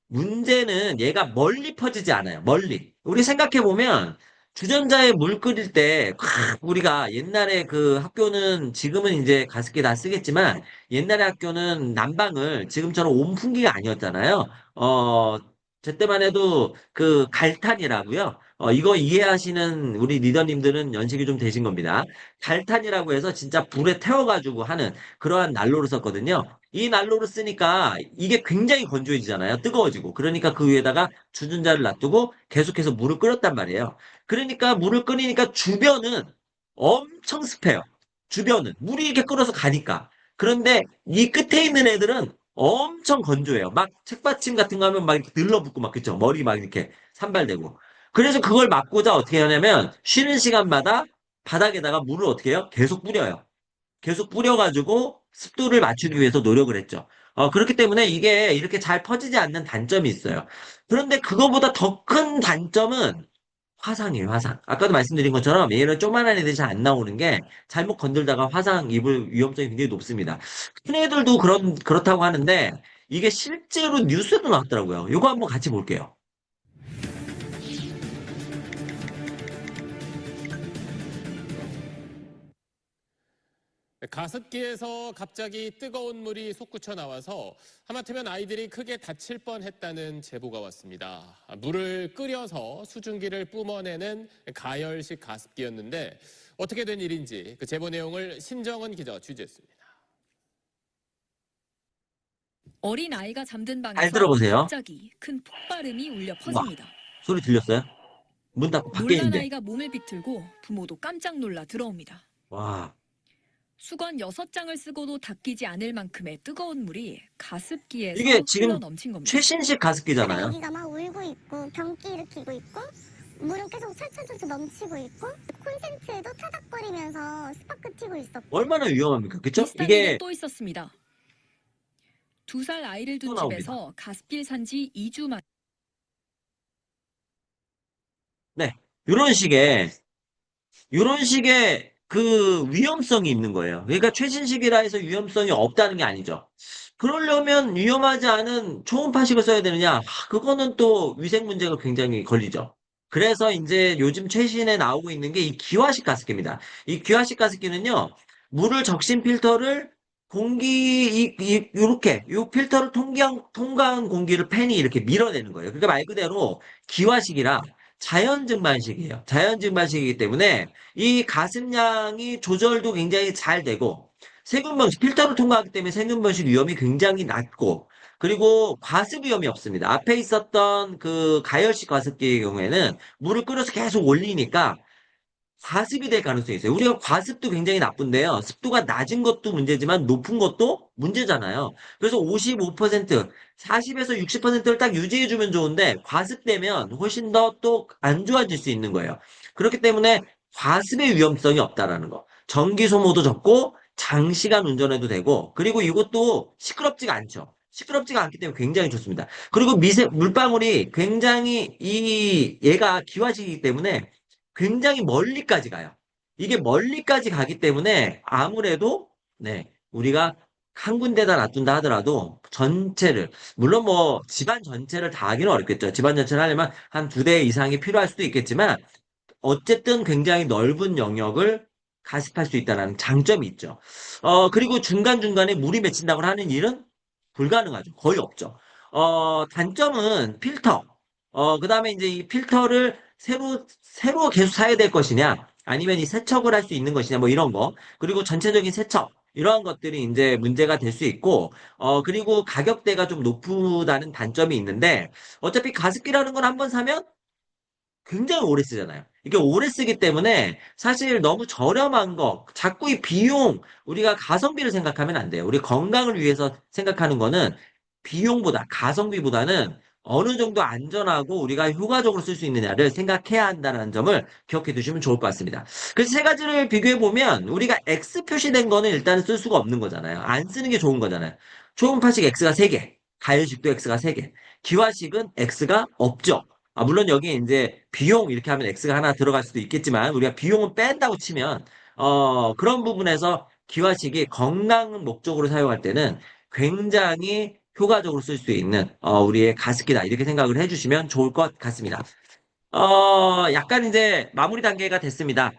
문제는 얘가 멀리 퍼지지 않아요. 멀리. 우리 생각해보면 주전자에 물 끓일 때 우리가 옛날에 그 학교는 지금은 이제 가습기 다 쓰겠지만 옛날에 학교는 난방을 지금처럼 온풍기가 아니었잖아요. 제 때만 해도 그 갈탄이라고요. 이거 이해하시는 우리 리더님들은 연식이 좀 되신 겁니다. 갈탄이라고 해서 진짜 불에 태워가지고 하는 그러한 난로를 썼거든요. 이 난로를 쓰니까 이게 굉장히 건조해지잖아요. 뜨거워지고. 그러니까 그 위에다가 주전자를 놔두고 계속해서 물을 끓였단 말이에요. 그러니까 물을 끓이니까 주변은 엄청 습해요. 주변은. 물이 이렇게 끓어서 가니까. 그런데 이 끝에 있는 애들은 엄청 건조해요. 막 책받침 같은 거 하면 막 이렇게 들러붙고 막 그쵸. 머리 막 이렇게 산발되고. 그래서 그걸 막고자 어떻게 하냐면 쉬는 시간마다 바닥에다가 물을 어떻게 해요? 계속 뿌려요. 계속 뿌려가지고 습도를 맞추기 위해서 노력을 했죠. 그렇기 때문에 이게 이렇게 잘 퍼지지 않는 단점이 있어요. 그런데 그거보다 더 큰 단점은 화상이에요, 화상. 아까도 말씀드린 것처럼 얘는 조그만한 애들이 잘 안 나오는 게 잘못 건들다가 화상 입을 위험성이 굉장히 높습니다. 큰 애들도 그렇다고 하는데 이게 실제로 뉴스에도 나왔더라고요. 이거 한번 같이 볼게요.
가습기에서 갑자기 뜨거운 물이 솟구쳐 나와서 하마터면 아이들이 크게 다칠 뻔했다는 제보가 왔습니다. 물을 끓여서 수증기를 뿜어내는 가열식 가습기였는데 어떻게 된 일인지 그 제보 내용을 신정은 기자가 취재했습니다.
어린 아이가 잠든
잘
방에서
들어보세요.
갑자기 큰 폭발음이 울려
와,
퍼집니다.
소리 들렸어요? 문 닫고 밖에
놀란
있는데.
아이가 몸을 비틀고 부모도 깜짝 놀라 들어옵니다.
와,
수건 6장을 쓰고도 닦이지 않을 만큼의 뜨거운 물이 가습기에서
이게 지금
흘러 넘친 겁니다.
최신식
근데
가습기잖아요.
애기가 막 울고 있고 변기 일으키고 있고 물은 계속 철철철철 넘치고 있고 콘센트에도 타닥거리면서 스파크 튀고 있었고
얼마나 위험합니까? 그쵸?
비슷한 일은
이게
또 있었습니다. 2살 아이를
또
둔
나옵니다.
집에서 가습기를 산 지 2주 만
네. 이런 식의 그 위험성이 있는 거예요. 그러니까 최신식이라 해서 위험성이 없다는 게 아니죠. 그러려면 위험하지 않은 초음파식을 써야 되느냐? 그거는 또 위생 문제가 굉장히 걸리죠. 그래서 이제 요즘 최신에 나오고 있는 게 이 기화식 가습기입니다. 이 기화식 가습기는요, 물을 적신 필터를 요 필터를 통과한 공기를 팬이 이렇게 밀어내는 거예요. 그러니까 말 그대로 기화식이라 자연 증발식이에요. 자연 증발식이기 때문에 이 가습량이 조절도 굉장히 잘 되고 세균 번식, 필터를 통과하기 때문에 세균 번식 위험이 굉장히 낮고 그리고 과습 위험이 없습니다. 앞에 있었던 그 가열식 가습기의 경우에는 물을 끓여서 계속 올리니까 과습이 될 가능성이 있어요. 우리가 과습도 굉장히 나쁜데요. 습도가 낮은 것도 문제지만 높은 것도 문제잖아요. 그래서 55%, 40에서 60%를 딱 유지해주면 좋은데 과습되면 훨씬 더 또 안 좋아질 수 있는 거예요. 그렇기 때문에 과습의 위험성이 없다라는 거. 전기 소모도 적고 장시간 운전해도 되고 그리고 이것도 시끄럽지가 않죠. 시끄럽지가 않기 때문에 굉장히 좋습니다. 그리고 물방울이 굉장히 얘가 기화식이기 때문에 굉장히 멀리까지 가요. 이게 멀리까지 가기 때문에 아무래도, 네, 우리가 한 군데다 놔둔다 하더라도 전체를, 물론 뭐 집안 전체를 다 하기는 어렵겠죠. 집안 전체를 하려면 한 두 대 이상이 필요할 수도 있겠지만, 어쨌든 굉장히 넓은 영역을 가습할 수 있다는 장점이 있죠. 그리고 중간중간에 물이 맺힌다고 하는 일은 불가능하죠. 거의 없죠. 단점은 필터. 그 다음에 이제 이 필터를 새로 계속 사야 될 것이냐, 아니면 이 세척을 할 수 있는 것이냐, 뭐 이런 거. 그리고 전체적인 세척. 이러한 것들이 이제 문제가 될 수 있고, 그리고 가격대가 좀 높다는 단점이 있는데, 어차피 가습기라는 건 한번 사면 굉장히 오래 쓰잖아요. 이게 오래 쓰기 때문에 사실 너무 저렴한 거, 자꾸 이 비용, 우리가 가성비를 생각하면 안 돼요. 우리 건강을 위해서 생각하는 거는 비용보다, 가성비보다는 어느 정도 안전하고 우리가 효과적으로 쓸 수 있느냐를 생각해야 한다는 점을 기억해 두시면 좋을 것 같습니다. 그래서 세 가지를 비교해 보면 우리가 X 표시된 거는 일단 쓸 수가 없는 거잖아요. 안 쓰는 게 좋은 거잖아요. 초음파식 X가 3개, 가열식도 X가 3개, 기화식은 X가 없죠. 물론 여기에 이제 비용 이렇게 하면 X가 하나 들어갈 수도 있겠지만 우리가 비용은 뺀다고 치면 그런 부분에서 기화식이 건강 목적으로 사용할 때는 굉장히 효과적으로 쓸 수 있는 우리의 가습기다 이렇게 생각을 해주시면 좋을 것 같습니다. 약간 이제 마무리 단계가 됐습니다.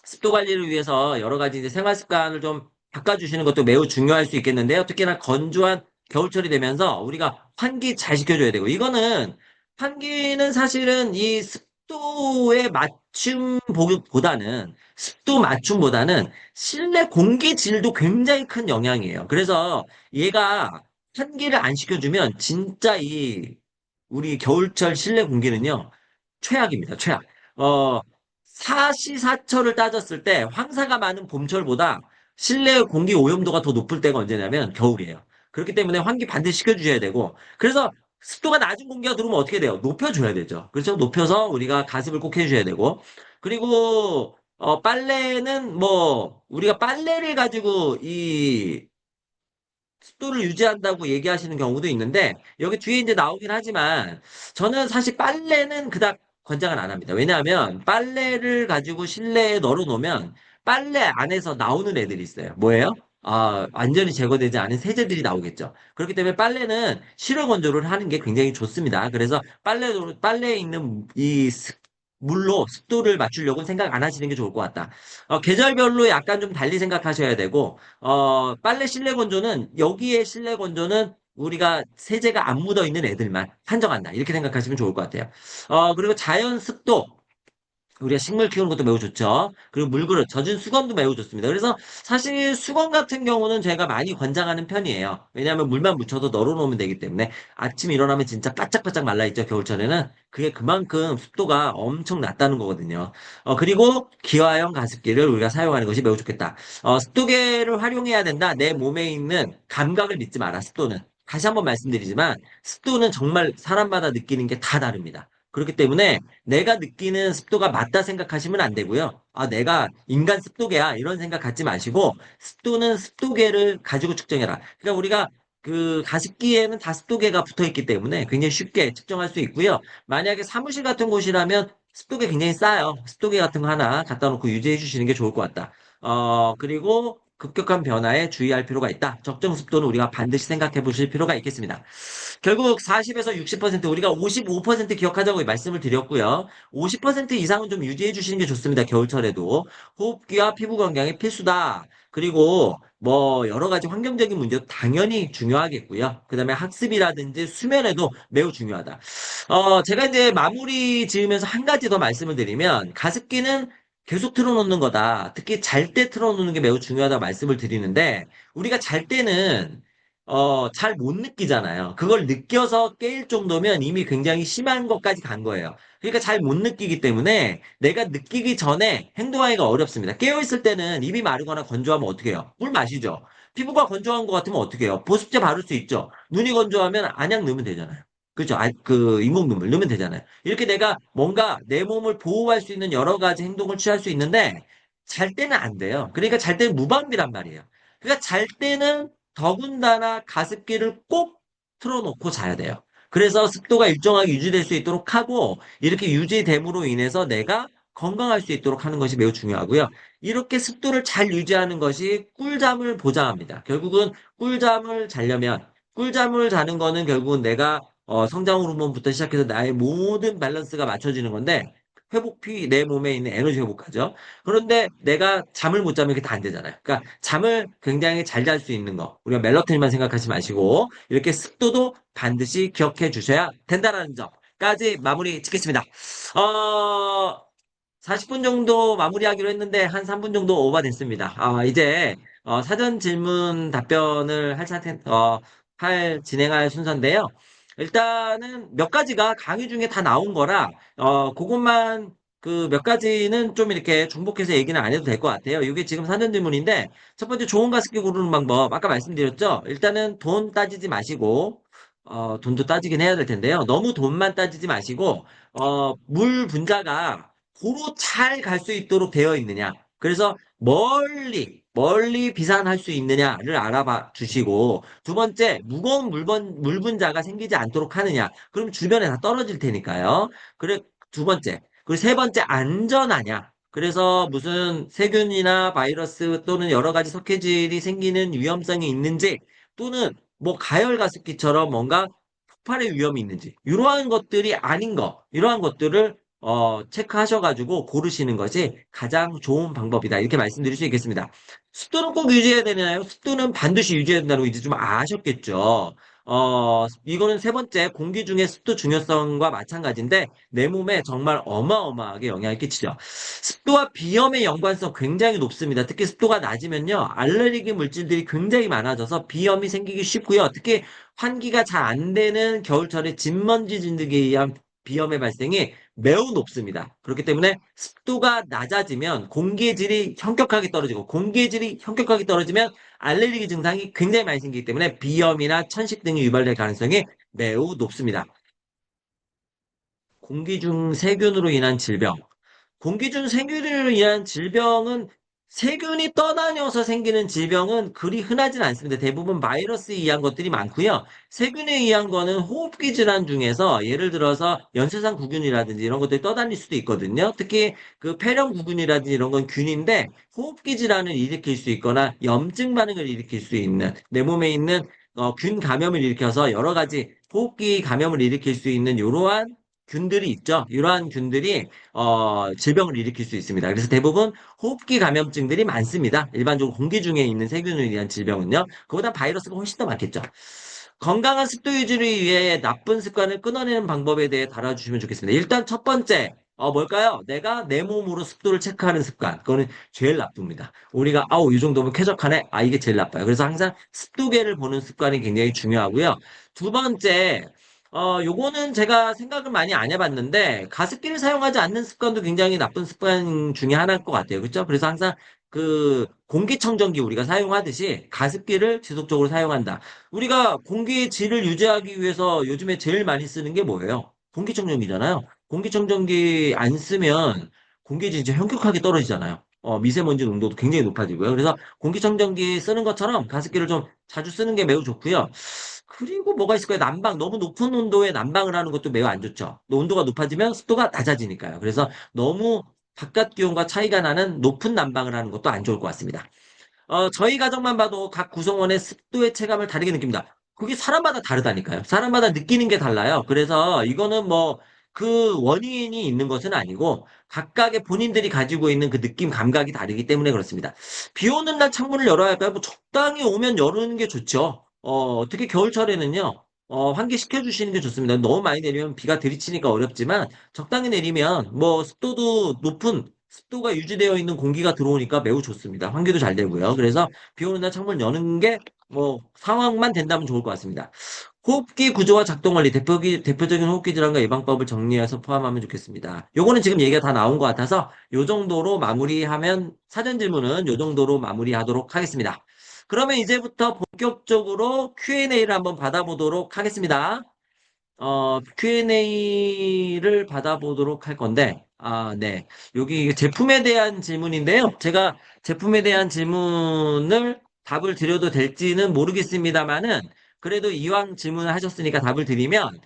습도 관리를 위해서 여러 가지 이제 생활 습관을 좀 바꿔주시는 것도 매우 중요할 수 있겠는데요. 특히나 건조한 겨울철이 되면서 우리가 환기 잘 시켜줘야 되고, 이거는 환기는 사실은 이 습도의 맞춤보다는, 습도 맞춤보다는 실내 공기 질도 굉장히 큰 영향이에요. 그래서 얘가 환기를 안 시켜주면 진짜 우리 겨울철 실내 공기는요, 최악입니다. 최악. 사시사철을 따졌을 때 황사가 많은 봄철보다 실내 공기 오염도가 더 높을 때가 언제냐면 겨울이에요. 그렇기 때문에 환기 반드시 시켜주셔야 되고, 그래서 습도가 낮은 공기가 들어오면 어떻게 돼요? 높여줘야 되죠. 그렇죠? 높여서 우리가 가습을 꼭 해줘야 되고, 그리고 빨래는 뭐 우리가 빨래를 가지고 이 습도를 유지한다고 얘기하시는 경우도 있는데, 여기 뒤에 이제 나오긴 하지만, 저는 사실 빨래는 그닥 권장을 안 합니다. 왜냐하면, 빨래를 가지고 실내에 널어 놓으면, 빨래 안에서 나오는 애들이 있어요. 뭐예요? 완전히 제거되지 않은 세제들이 나오겠죠. 그렇기 때문에 빨래는 실외 건조를 하는 게 굉장히 좋습니다. 그래서 빨래에 있는 물로 습도를 맞추려고 생각 안 하시는 게 좋을 것 같다. 계절별로 약간 좀 달리 생각하셔야 되고, 빨래 실내 건조는 여기에 실내 건조는 우리가 세제가 안 묻어 있는 애들만 한정한다. 이렇게 생각하시면 좋을 것 같아요. 그리고 자연 습도. 우리가 식물 키우는 것도 매우 좋죠. 그리고 물그릇, 젖은 수건도 매우 좋습니다. 그래서 사실 수건 같은 경우는 제가 많이 권장하는 편이에요. 왜냐하면 물만 묻혀서 널어놓으면 되기 때문에 아침 일어나면 진짜 바짝바짝 말라있죠. 겨울철에는. 그게 그만큼 습도가 엄청 낮다는 거거든요. 그리고 기화형 가습기를 우리가 사용하는 것이 매우 좋겠다. 습도계를 활용해야 된다. 내 몸에 있는 감각을 믿지 마라. 습도는. 다시 한번 말씀드리지만 습도는 정말 사람마다 느끼는 게 다 다릅니다. 그렇기 때문에 내가 느끼는 습도가 맞다 생각하시면 안 되고요. 내가 인간 습도계야. 이런 생각 갖지 마시고, 습도는 습도계를 가지고 측정해라. 그러니까 우리가 그 가습기에는 다 습도계가 붙어 있기 때문에 굉장히 쉽게 측정할 수 있고요. 만약에 사무실 같은 곳이라면 습도계 굉장히 싸요. 습도계 같은 거 하나 갖다 놓고 유지해 주시는 게 좋을 것 같다. 그리고 급격한 변화에 주의할 필요가 있다. 적정 습도는 우리가 반드시 생각해 보실 필요가 있겠습니다. 결국 40에서 60% 우리가 55% 기억하자고 말씀을 드렸고요. 50% 이상은 좀 유지해 주시는 게 좋습니다. 겨울철에도. 호흡기와 피부 건강이 필수다. 그리고 뭐 여러 가지 환경적인 문제도 당연히 중요하겠고요. 그다음에 학습이라든지 수면에도 매우 중요하다. 제가 이제 마무리 지으면서 한 가지 더 말씀을 드리면 가습기는 계속 틀어놓는 거다. 특히 잘 때 틀어놓는 게 매우 중요하다 말씀을 드리는데 우리가 잘 때는 잘 못 느끼잖아요. 그걸 느껴서 깨일 정도면 이미 굉장히 심한 것까지 간 거예요. 그러니까 잘 못 느끼기 때문에 내가 느끼기 전에 행동하기가 어렵습니다. 깨어있을 때는 입이 마르거나 건조하면 어떻게 해요? 물 마시죠. 피부가 건조한 것 같으면 어떻게 해요? 보습제 바를 수 있죠. 눈이 건조하면 안약 넣으면 되잖아요. 그죠? 인공 눈물 넣으면 되잖아요. 이렇게 내가 뭔가 내 몸을 보호할 수 있는 여러 가지 행동을 취할 수 있는데 잘 때는 안 돼요. 그러니까 잘 때는 무방비란 말이에요. 그러니까 잘 때는 더군다나 가습기를 꼭 틀어놓고 자야 돼요. 그래서 습도가 일정하게 유지될 수 있도록 하고, 이렇게 유지됨으로 인해서 내가 건강할 수 있도록 하는 것이 매우 중요하고요. 이렇게 습도를 잘 유지하는 것이 꿀잠을 보장합니다. 결국은 꿀잠을 자려면, 꿀잠을 자는 거는 결국은 내가 성장 호르몬부터 시작해서 나의 모든 밸런스가 맞춰지는 건데, 회복피, 내 몸에 있는 에너지 회복하죠. 그런데 내가 잠을 못 자면 이게 다 안 되잖아요. 그러니까 잠을 굉장히 잘 잘 수 있는 거. 우리가 멜로토닌만 생각하지 마시고, 이렇게 습도도 반드시 기억해 주셔야 된다는 점까지 마무리 짓겠습니다. 어, 40분 정도 마무리하기로 했는데 한 3분 정도 오버됐습니다. 이제 사전 질문 답변을 진행할 순서인데요. 일단은 몇 가지가 강의 중에 다 나온 거라 그것만 그 몇 가지는 좀 이렇게 중복해서 얘기는 안 해도 될 것 같아요. 이게 지금 사전 질문인데 첫 번째 좋은 가습기 고르는 방법 아까 말씀드렸죠. 일단은 돈 따지지 마시고 돈도 따지긴 해야 될 텐데요. 너무 돈만 따지지 마시고 물 분자가 고루 잘 갈 수 있도록 되어 있느냐. 그래서 멀리 비산할 수 있느냐를 알아봐 주시고, 두 번째, 무거운 물 분자가 생기지 않도록 하느냐. 그럼 주변에 다 떨어질 테니까요. 그래, 두 번째. 그리고 세 번째, 안전하냐. 그래서 무슨 세균이나 바이러스 또는 여러 가지 석회질이 생기는 위험성이 있는지, 또는 뭐 가열 가습기처럼 뭔가 폭발의 위험이 있는지, 이러한 것들이 아닌 거, 이러한 것들을 체크하셔가지고 고르시는 것이 가장 좋은 방법이다. 이렇게 말씀드릴 수 있겠습니다. 습도는 꼭 유지해야 되나요? 습도는 반드시 유지해야 된다는 거 이제 좀 아셨겠죠? 이거는 세 번째, 공기 중에 습도 중요성과 마찬가지인데, 내 몸에 정말 어마어마하게 영향을 끼치죠. 습도와 비염의 연관성 굉장히 높습니다. 특히 습도가 낮으면요, 알레르기 물질들이 굉장히 많아져서 비염이 생기기 쉽고요. 특히 환기가 잘 안 되는 겨울철에 진먼지 진드기에 의한 비염의 발생이 매우 높습니다. 그렇기 때문에 습도가 낮아지면 공기의 질이 현격하게 떨어지고 공기의 질이 현격하게 떨어지면 알레르기 증상이 굉장히 많이 생기기 때문에 비염이나 천식 등이 유발될 가능성이 매우 높습니다. 공기 중 세균으로 인한 질병. 공기 중 세균으로 인한 질병은 세균이 떠다녀서 생기는 질병은 그리 흔하진 않습니다. 대부분 바이러스에 의한 것들이 많고요. 세균에 의한 거는 호흡기 질환 중에서 예를 들어서 연쇄상 구균이라든지 이런 것들이 떠다닐 수도 있거든요. 특히 그 폐렴 구균이라든지 이런 건 균인데 호흡기 질환을 일으킬 수 있거나 염증 반응을 일으킬 수 있는 내 몸에 있는 균 감염을 일으켜서 여러 가지 호흡기 감염을 일으킬 수 있는 이러한 균들이 있죠. 이러한 균들이 질병을 일으킬 수 있습니다. 그래서 대부분 호흡기 감염증들이 많습니다. 일반적으로 공기 중에 있는 세균을 위한 질병은요. 그보다 바이러스가 훨씬 더 많겠죠. 건강한 습도 유지를 위해 나쁜 습관을 끊어내는 방법에 대해 달아주시면 좋겠습니다. 일단 첫 번째, 뭘까요? 내가 내 몸으로 습도를 체크하는 습관. 그거는 제일 나쁩니다. 우리가, 이 정도면 쾌적하네? 이게 제일 나빠요. 그래서 항상 습도계를 보는 습관이 굉장히 중요하고요. 두 번째, 요거는 제가 생각을 많이 안 해봤는데, 가습기를 사용하지 않는 습관도 굉장히 나쁜 습관 중에 하나일 것 같아요. 그렇죠? 그래서 항상 그 공기청정기 우리가 사용하듯이 가습기를 지속적으로 사용한다. 우리가 공기의 질을 유지하기 위해서 요즘에 제일 많이 쓰는 게 뭐예요? 공기청정기잖아요. 공기청정기 안 쓰면 공기질이 진짜 현격하게 떨어지잖아요. 미세먼지 농도도 굉장히 높아지고요. 그래서 공기청정기 쓰는 것처럼 가습기를 좀 자주 쓰는 게 매우 좋고요. 그리고 뭐가 있을까요? 난방. 너무 높은 온도에 난방을 하는 것도 매우 안 좋죠. 온도가 높아지면 습도가 낮아지니까요. 그래서 너무 바깥 기온과 차이가 나는 높은 난방을 하는 것도 안 좋을 것 같습니다. 저희 가정만 봐도 각 구성원의 습도의 체감을 다르게 느낍니다. 그게 사람마다 다르다니까요. 사람마다 느끼는 게 달라요. 그래서 이거는 뭐 그 원인이 있는 것은 아니고 각각의 본인들이 가지고 있는 그 느낌 감각이 다르기 때문에 그렇습니다. 비 오는 날 창문을 열어야 할까요? 뭐 적당히 오면 여는 게 좋죠. 특히 겨울철에는요. 환기시켜 주시는 게 좋습니다. 너무 많이 내리면 비가 들이치니까 어렵지만 적당히 내리면 뭐 습도도 높은 습도가 유지되어 있는 공기가 들어오니까 매우 좋습니다. 환기도 잘 되고요. 그래서 비 오는 날 창문 여는 게 뭐 상황만 된다면 좋을 것 같습니다. 호흡기 구조와 작동 원리, 대표적인 호흡기 질환과 예방법을 정리해서 포함하면 좋겠습니다. 요거는 지금 얘기가 다 나온 것 같아서 요 정도로 마무리하면 사전 질문은 요 정도로 마무리하도록 하겠습니다. 그러면 이제부터 본격적으로 Q&A를 한번 받아보도록 하겠습니다. Q&A를 받아보도록 할 건데, 네. 여기 제품에 대한 질문인데요. 제가 제품에 대한 질문을 답을 드려도 될지는 모르겠습니다만은 그래도 이왕 질문을 하셨으니까 답을 드리면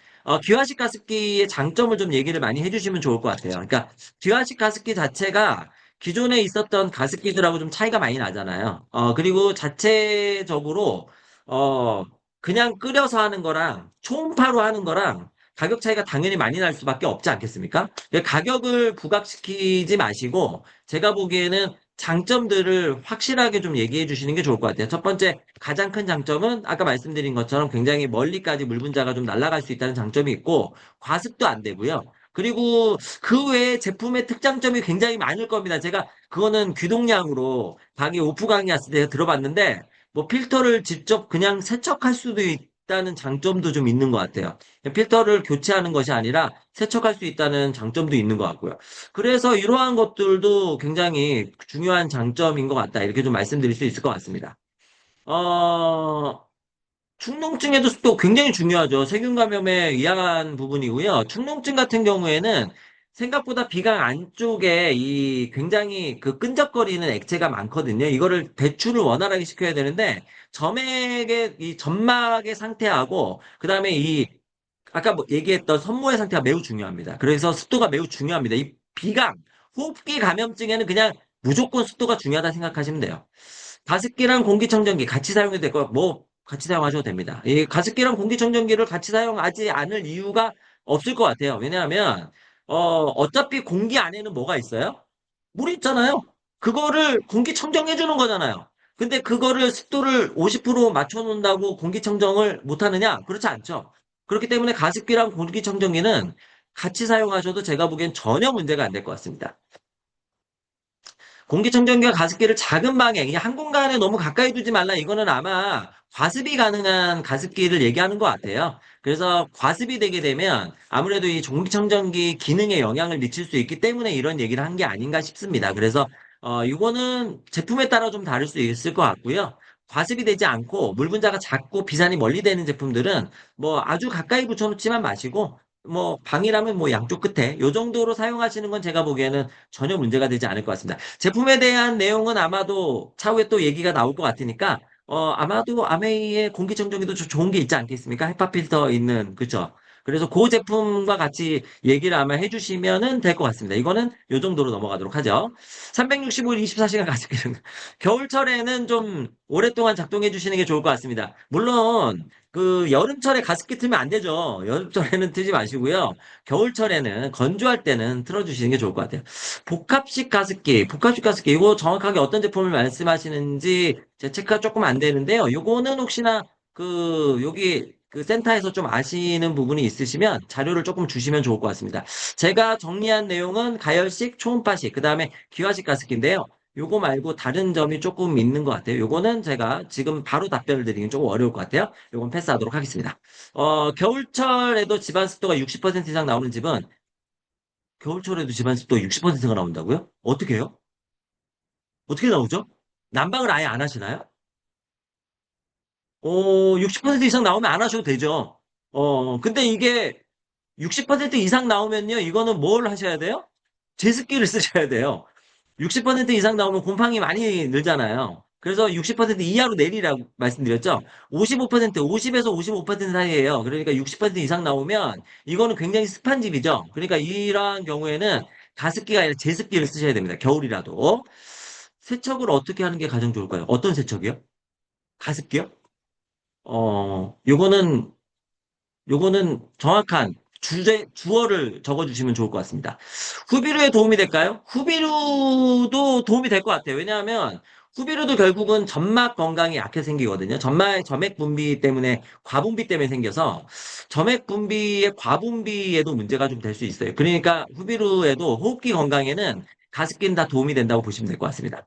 기화식 가습기의 장점을 좀 얘기를 많이 해주시면 좋을 것 같아요. 그러니까 기화식 가습기 자체가 기존에 있었던 가습기들하고 좀 차이가 많이 나잖아요. 그리고 자체적으로 어, 그냥 끓여서 하는 거랑 초음파로 하는 거랑 가격 차이가 당연히 많이 날 수밖에 없지 않겠습니까? 가격을 부각시키지 마시고 제가 보기에는 장점들을 확실하게 좀 얘기해 주시는 게 좋을 것 같아요. 첫 번째, 가장 큰 장점은 아까 말씀드린 것처럼 굉장히 멀리까지 물 분자가 좀 날아갈 수 있다는 장점이 있고, 과습도 안 되고요. 그리고 그 외에 제품의 특장점이 굉장히 많을 겁니다. 제가 그거는 귀동량으로 강의 오프 강의 했을 때 들어봤는데, 뭐 필터를 직접 그냥 세척할 수도 있다는 장점도 좀 있는 것 같아요. 필터를 교체하는 것이 아니라 세척할 수 있다는 장점도 있는 것 같고요. 그래서 이러한 것들도 굉장히 중요한 장점인 것 같다. 이렇게 좀 말씀드릴 수 있을 것 같습니다. 어, 축농증에도 습도 굉장히 중요하죠. 세균 감염에 의한 부분이고요. 축농증 같은 경우에는 생각보다 비강 안쪽에 이 굉장히 그 끈적거리는 액체가 많거든요. 이거를 배출을 원활하게 시켜야 되는데 점액의 이 점막의 상태하고 그다음에 이 아까 뭐 얘기했던 선모의 상태가 매우 중요합니다. 그래서 습도가 매우 중요합니다. 이 비강, 호흡기 감염증에는 그냥 무조건 습도가 중요하다 생각하시면 돼요. 가습기랑 공기청정기 같이 사용해도 될 거, 뭐, 같이 사용하셔도 됩니다. 이 가습기랑 공기청정기를 같이 사용하지 않을 이유가 없을 것 같아요. 왜냐하면, 어차피 공기 안에는 뭐가 있어요? 물 있잖아요. 그거를 공기청정해 주는 거잖아요. 근데 그거를 습도를 50% 맞춰놓는다고 공기청정을 못 하느냐? 그렇지 않죠. 그렇기 때문에 가습기랑 공기청정기는 같이 사용하셔도 제가 보기엔 전혀 문제가 안 될 것 같습니다. 공기청정기와 가습기를 작은 방에 그냥 한 공간에 너무 가까이 두지 말라. 이거는 아마 과습이 가능한 가습기를 얘기하는 것 같아요. 그래서 과습이 되게 되면 아무래도 이 공기청정기 기능에 영향을 미칠 수 있기 때문에 이런 얘기를 한 게 아닌가 싶습니다. 그래서 이거는 제품에 따라 좀 다를 수 있을 것 같고요. 과습이 되지 않고 물 분자가 작고 비산이 멀리 되는 제품들은 뭐 아주 가까이 붙여놓지만 마시고 뭐 방이라면 뭐 양쪽 끝에 요 정도로 사용하시는 건 제가 보기에는 전혀 문제가 되지 않을 것 같습니다. 제품에 대한 내용은 아마도 차후에 또 얘기가 나올 것 같으니까, 아마도 아메이의 공기청정기도 좋은 게 있지 않겠습니까? 헤파 필터 있는, 그쵸? 그래서 그 제품과 같이 얘기를 아마 해주시면은 될 것 같습니다. 이거는 요 정도로 넘어가도록 하죠. 365일 24시간 가습기는 겨울철에는 좀 오랫동안 작동해 주시는 게 좋을 것 같습니다. 물론 그 여름철에 가습기 틀면 안 되죠. 여름철에는 틀지 마시고요. 겨울철에는 건조할 때는 틀어주시는 게 좋을 것 같아요. 복합식 가습기, 이거 정확하게 어떤 제품을 말씀하시는지 제 체크가 조금 안 되는데요. 요거는 혹시나 여기 그 센터에서 좀 아시는 부분이 있으시면 자료를 조금 주시면 좋을 것 같습니다. 제가 정리한 내용은 가열식, 초음파식, 그 다음에 기화식 가습기인데요. 요거 말고 다른 점이 조금 있는 것 같아요. 요거는 제가 지금 바로 답변을 드리긴 조금 어려울 것 같아요. 요건 패스하도록 하겠습니다. 겨울철에도 집안 습도가 60% 이상 나오는 집은 겨울철에도 집안 습도 60%가 나온다고요? 어떻게 해요? 어떻게 나오죠? 난방을 아예 안 하시나요? 60% 이상 나오면 안 하셔도 되죠. 근데 이게 60% 이상 나오면요, 이거는 뭘 하셔야 돼요? 제습기를 쓰셔야 돼요. 60% 이상 나오면 곰팡이 많이 늘잖아요. 그래서 60% 이하로 내리라고 말씀드렸죠. 55%, 50에서 55% 사이에요. 그러니까 60% 이상 나오면 이거는 굉장히 습한 집이죠. 그러니까 이러한 경우에는 가습기가 아니라 제습기를 쓰셔야 됩니다. 겨울이라도. 세척을 어떻게 하는 게 가장 좋을까요? 어떤 세척이요? 가습기요? 요거는 정확한 주어를 적어주시면 좋을 것 같습니다. 후비루에 도움이 될까요? 후비루도 도움이 될 것 같아요. 왜냐하면 후비루도 결국은 점막 건강이 약해 생기거든요. 점액 분비 때문에, 과분비 때문에 생겨서 점액 분비의 과분비에도 문제가 좀 될 수 있어요. 그러니까 후비루에도 호흡기 건강에는 가습기는 다 도움이 된다고 보시면 될 것 같습니다.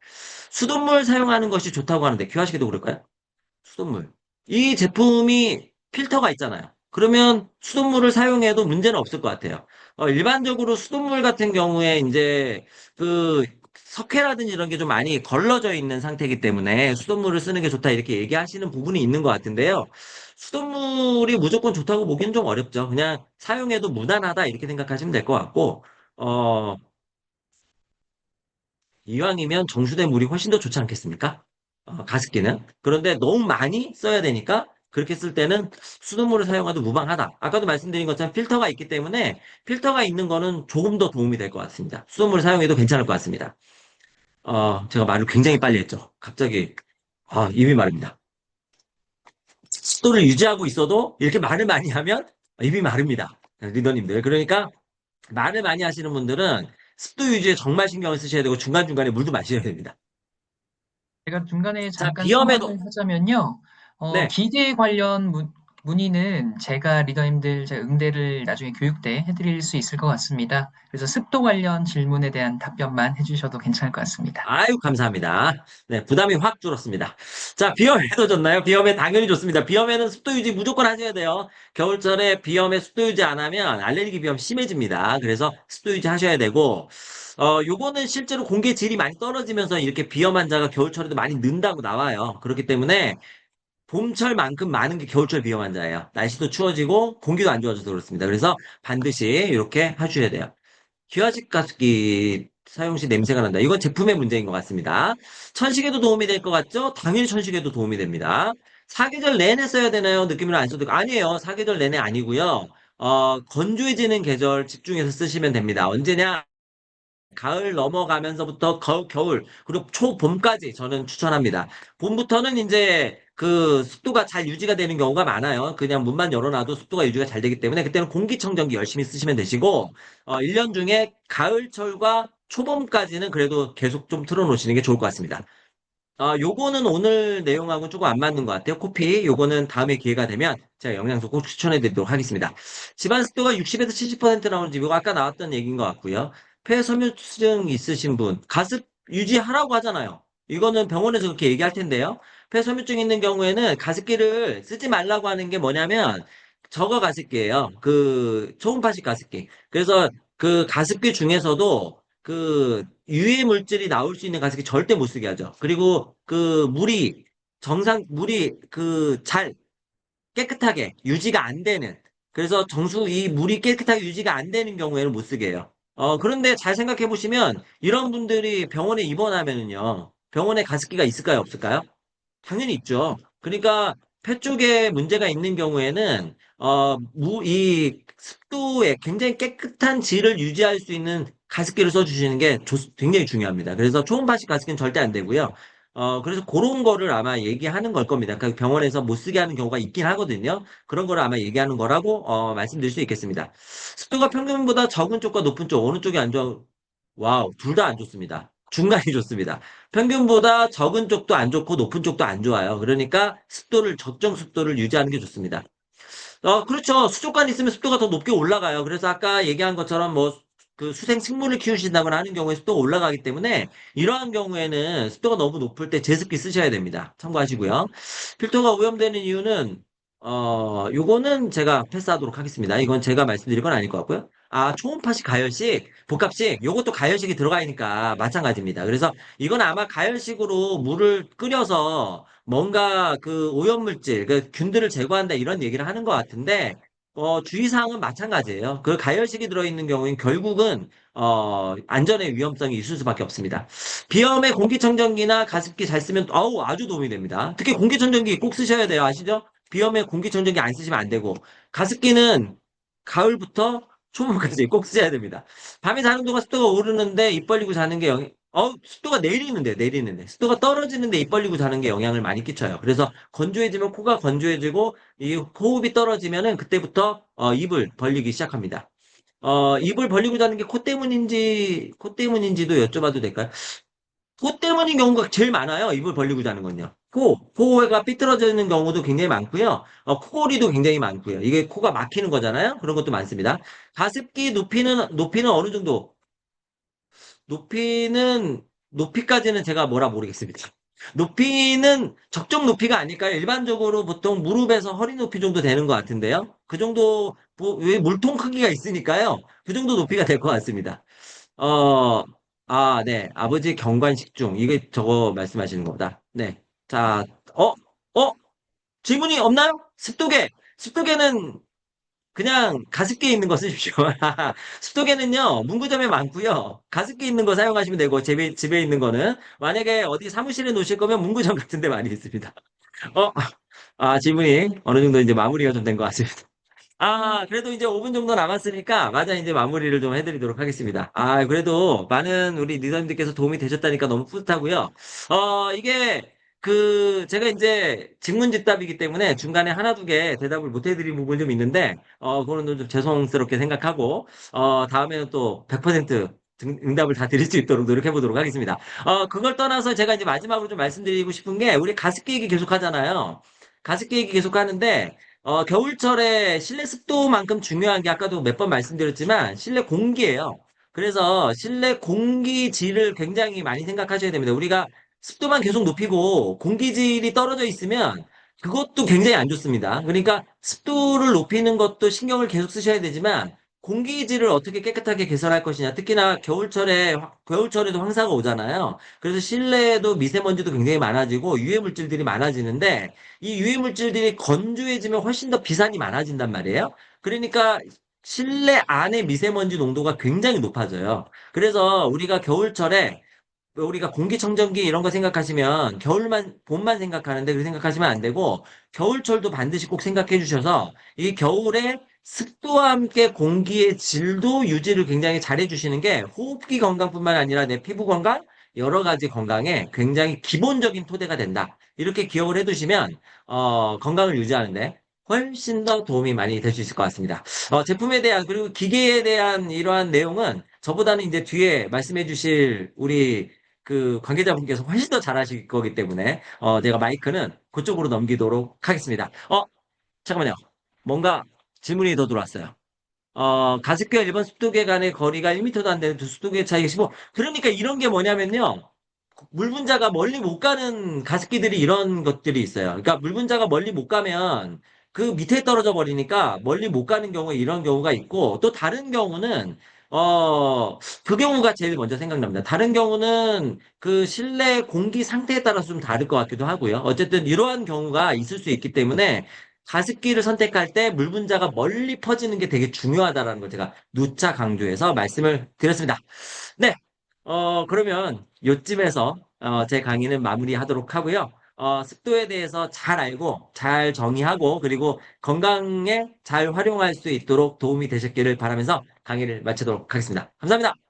수돗물 사용하는 것이 좋다고 하는데, 귀화시키도 그럴까요? 수돗물. 이 제품이 필터가 있잖아요. 그러면 수돗물을 사용해도 문제는 없을 것 같아요. 일반적으로 수돗물 같은 경우에 이제 그 석회라든지 이런 게 좀 많이 걸러져 있는 상태이기 때문에 수돗물을 쓰는 게 좋다 이렇게 얘기하시는 부분이 있는 것 같은데요. 수돗물이 무조건 좋다고 보기는 좀 어렵죠. 그냥 사용해도 무난하다 이렇게 생각하시면 될 것 같고, 어, 이왕이면 정수된 물이 훨씬 더 좋지 않겠습니까? 가습기는. 그런데 너무 많이 써야 되니까 그렇게 쓸 때는 수돗물을 사용해도 무방하다. 아까도 말씀드린 것처럼 필터가 있기 때문에 필터가 있는 거는 조금 더 도움이 될 것 같습니다. 수돗물을 사용해도 괜찮을 것 같습니다. 제가 말을 굉장히 빨리 했죠. 갑자기, 입이 마릅니다. 습도를 유지하고 있어도 이렇게 말을 많이 하면 입이 마릅니다. 리더님들. 그러니까 말을 많이 하시는 분들은 습도 유지에 정말 신경을 쓰셔야 되고 중간중간에 물도 마셔야 됩니다.
제가 중간에
자,
잠깐
비염에도,
첨언을 하자면요.
네.
기계 관련 문의는 제가 리더님들 제 응대를 나중에 교육 때 해드릴 수 있을 것 같습니다. 그래서 습도 관련 질문에 대한 답변만 해주셔도 괜찮을 것 같습니다.
아유, 감사합니다. 네, 부담이 확 줄었습니다. 자, 비염에도 좋나요? 비염에 당연히 좋습니다. 비염에는 습도 유지 무조건 하셔야 돼요. 겨울철에 비염에 습도 유지 안 하면 알레르기 비염 심해집니다. 그래서 습도 유지 하셔야 되고, 요거는 실제로 공기 질이 많이 떨어지면서 이렇게 비염 환자가 겨울철에도 많이 는다고 나와요. 그렇기 때문에 봄철만큼 많은 게 겨울철 비염 환자예요. 날씨도 추워지고 공기도 안 좋아져서 그렇습니다. 그래서 반드시 이렇게 하셔야 돼요. 기화식 가습기 사용 시 냄새가 난다. 이건 제품의 문제인 것 같습니다. 천식에도 도움이 될 것 같죠? 당연히 천식에도 도움이 됩니다. 사계절 내내 써야 되나요? 느낌으로 안 써도 아니에요. 사계절 내내 아니고요. 건조해지는 계절 집중해서 쓰시면 됩니다. 언제냐? 가을 넘어가면서부터 겨울, 그리고 초봄까지 저는 추천합니다. 봄부터는 이제 그 습도가 잘 유지가 되는 경우가 많아요. 그냥 문만 열어놔도 습도가 유지가 잘 되기 때문에 그때는 공기청정기 열심히 쓰시면 되시고, 1년 중에 가을철과 초봄까지는 그래도 계속 좀 틀어놓으시는 게 좋을 것 같습니다. 요거는 오늘 내용하고는 조금 안 맞는 것 같아요. 코피. 요거는 다음에 기회가 되면 제가 영양소 꼭 추천해 드리도록 하겠습니다. 집안 습도가 60에서 70% 나오는 집이고 아까 나왔던 얘기인 것 같고요. 폐섬유증 있으신 분, 가습 유지하라고 하잖아요. 이거는 병원에서 그렇게 얘기할 텐데요. 폐섬유증 있는 경우에는 가습기를 쓰지 말라고 하는 게 뭐냐면 저거 가습기예요. 그 초음파식 가습기. 그래서 그 가습기 중에서도 그 유해 물질이 나올 수 있는 가습기 절대 못 쓰게 하죠. 그리고 그 물이 그 잘 깨끗하게 유지가 안 되는, 그래서 이 물이 깨끗하게 유지가 안 되는 경우에는 못 쓰게 해요. 그런데 잘 생각해 보시면 이런 분들이 병원에 입원하면은요, 병원에 가습기가 있을까요, 없을까요? 당연히 있죠. 그러니까 폐 쪽에 문제가 있는 경우에는 이 습도에 굉장히 깨끗한 질을 유지할 수 있는 가습기를 써주시는 게 굉장히 중요합니다. 그래서 초음파식 가습기는 절대 안 되고요. 그래서 그런 거를 아마 얘기하는 걸 겁니다. 그러니까 병원에서 못 쓰게 하는 경우가 있긴 하거든요. 그런 거를 아마 얘기하는 거라고 말씀드릴 수 있겠습니다. 습도가 평균보다 적은 쪽과 높은 쪽 어느 쪽이 안 좋아? 와우, 둘 다 안 좋습니다. 중간이 좋습니다. 평균보다 적은 쪽도 안 좋고 높은 쪽도 안 좋아요. 그러니까 적정 습도를 유지하는 게 좋습니다. 그렇죠. 수족관 있으면 습도가 더 높게 올라가요. 그래서 아까 얘기한 것처럼 뭐 그 수생 식물을 키우신다거나 하는 경우에 습도가 올라가기 때문에 이러한 경우에는 습도가 너무 높을 때 제습기 쓰셔야 됩니다. 참고하시고요. 필터가 오염되는 이유는 요거는 제가 패스하도록 하겠습니다. 이건 제가 말씀드릴 건 아닐 것 같고요. 초음파식, 가열식, 복합식, 요것도 가열식이 들어가 있으니까 마찬가지입니다. 그래서 이건 아마 가열식으로 물을 끓여서 뭔가 그 오염물질, 그 균들을 제거한다 이런 얘기를 하는 것 같은데, 주의사항은 마찬가지예요. 그 가열식이 들어있는 경우엔 결국은, 안전의 위험성이 있을 수밖에 없습니다. 비염에 공기청정기나 가습기 잘 쓰면, 아주 도움이 됩니다. 특히 공기청정기 꼭 쓰셔야 돼요. 아시죠? 비염에 공기청정기 안 쓰시면 안 되고, 가습기는 가을부터 초봄까지 꼭 쓰셔야 됩니다. 밤에 자는 동안 습도가 오르는데 입 벌리고 자는 게 습도가 내리는데. 습도가 떨어지는데 입 벌리고 자는 게 영향을 많이 끼쳐요. 그래서 건조해지면 코가 건조해지고, 이 호흡이 떨어지면은 그때부터, 입을 벌리기 시작합니다. 입을 벌리고 자는 게 코 때문인지도 여쭤봐도 될까요? 코 때문인 경우가 제일 많아요. 입을 벌리고 자는 건요. 코가 삐뚤어지는 경우도 굉장히 많고요. 코골이도 굉장히 많고요. 이게 코가 막히는 거잖아요. 그런 것도 많습니다. 가습기 높이는 어느 정도? 높이까지는 제가 뭐라 모르겠습니다. 높이는 적정 높이가 아닐까요? 일반적으로 보통 무릎에서 허리 높이 정도 되는 것 같은데요. 그 정도, 왜 물통 크기가 있으니까요. 그 정도 높이가 될 것 같습니다. 어, 네. 아버지 경관식중. 이게 저거 말씀하시는 거다. 네. 자, 어, 질문이 없나요? 습도계. 습도계는 그냥 가습기에 있는 거 쓰십시오. 습도계는요, 문구점에 많고요. 가습기 있는 거 사용하시면 되고, 집에 있는 거는. 만약에 어디 사무실에 놓으실 거면 문구점 같은 데 많이 있습니다. 어, 질문이 어느 정도 이제 마무리가 좀 된 것 같습니다. 그래도 이제 5분 정도 남았으니까, 맞아, 이제 마무리를 좀 해드리도록 하겠습니다. 그래도 많은 우리 리더님들께서 도움이 되셨다니까 너무 뿌듯하고요. 제가 이제 직문직답이기 때문에 중간에 하나, 두 개 대답을 못 해드린 부분이 좀 있는데, 그거는 좀 죄송스럽게 생각하고, 다음에는 또 100% 응답을 다 드릴 수 있도록 노력해 보도록 하겠습니다. 그걸 떠나서 제가 이제 마지막으로 좀 말씀드리고 싶은 게, 우리 가습기 얘기 계속 하잖아요. 가습기 얘기 계속 하는데, 겨울철에 실내 습도만큼 중요한 게 아까도 몇 번 말씀드렸지만 실내 공기예요. 그래서 실내 공기질을 굉장히 많이 생각하셔야 됩니다. 우리가 습도만 계속 높이고 공기질이 떨어져 있으면 그것도 굉장히 안 좋습니다. 그러니까 습도를 높이는 것도 신경을 계속 쓰셔야 되지만 공기질을 어떻게 깨끗하게 개선할 것이냐. 특히나 겨울철에도 황사가 오잖아요. 그래서 실내에도 미세먼지도 굉장히 많아지고 유해 물질들이 많아지는데 이 유해 물질들이 건조해지면 훨씬 더 비산이 많아진단 말이에요. 그러니까 실내 안에 미세먼지 농도가 굉장히 높아져요. 그래서 우리가 겨울철에 우리가 공기청정기 이런 거 생각하시면 봄만 생각하는데 그렇게 생각하시면 안 되고 겨울철도 반드시 꼭 생각해 주셔서 이 겨울에 습도와 함께 공기의 질도 유지를 굉장히 잘해 주시는 게 호흡기 건강뿐만 아니라 내 피부 건강, 여러 가지 건강에 굉장히 기본적인 토대가 된다. 이렇게 기억을 해 두시면 건강을 유지하는데 훨씬 더 도움이 많이 될 수 있을 것 같습니다. 제품에 대한 그리고 기계에 대한 이러한 내용은 저보다는 이제 뒤에 말씀해 주실 우리 그 관계자분께서 훨씬 더 잘하실 거기 때문에 제가 마이크는 그쪽으로 넘기도록 하겠습니다. 잠깐만요. 뭔가 질문이 더 들어왔어요. 가습기와 일반 습도계 간의 거리가 1m도 안 되는 두 습도계 차이가 15. 그러니까 이런 게 뭐냐면요. 물 분자가 멀리 못 가는 가습기들이 이런 것들이 있어요. 그러니까 물 분자가 멀리 못 가면 그 밑에 떨어져 버리니까 멀리 못 가는 경우에 이런 경우가 있고 또 다른 경우는 그 경우가 제일 먼저 생각납니다. 다른 경우는 그 실내 공기 상태에 따라서 좀 다를 것 같기도 하고요. 어쨌든 이러한 경우가 있을 수 있기 때문에 가습기를 선택할 때 물 분자가 멀리 퍼지는 게 되게 중요하다라는 걸 제가 누차 강조해서 말씀을 드렸습니다. 네. 그러면 요쯤에서 제 강의는 마무리하도록 하고요. 습도에 대해서 잘 알고 잘 정의하고 그리고 건강에 잘 활용할 수 있도록 도움이 되셨기를 바라면서 강의를 마치도록 하겠습니다. 감사합니다.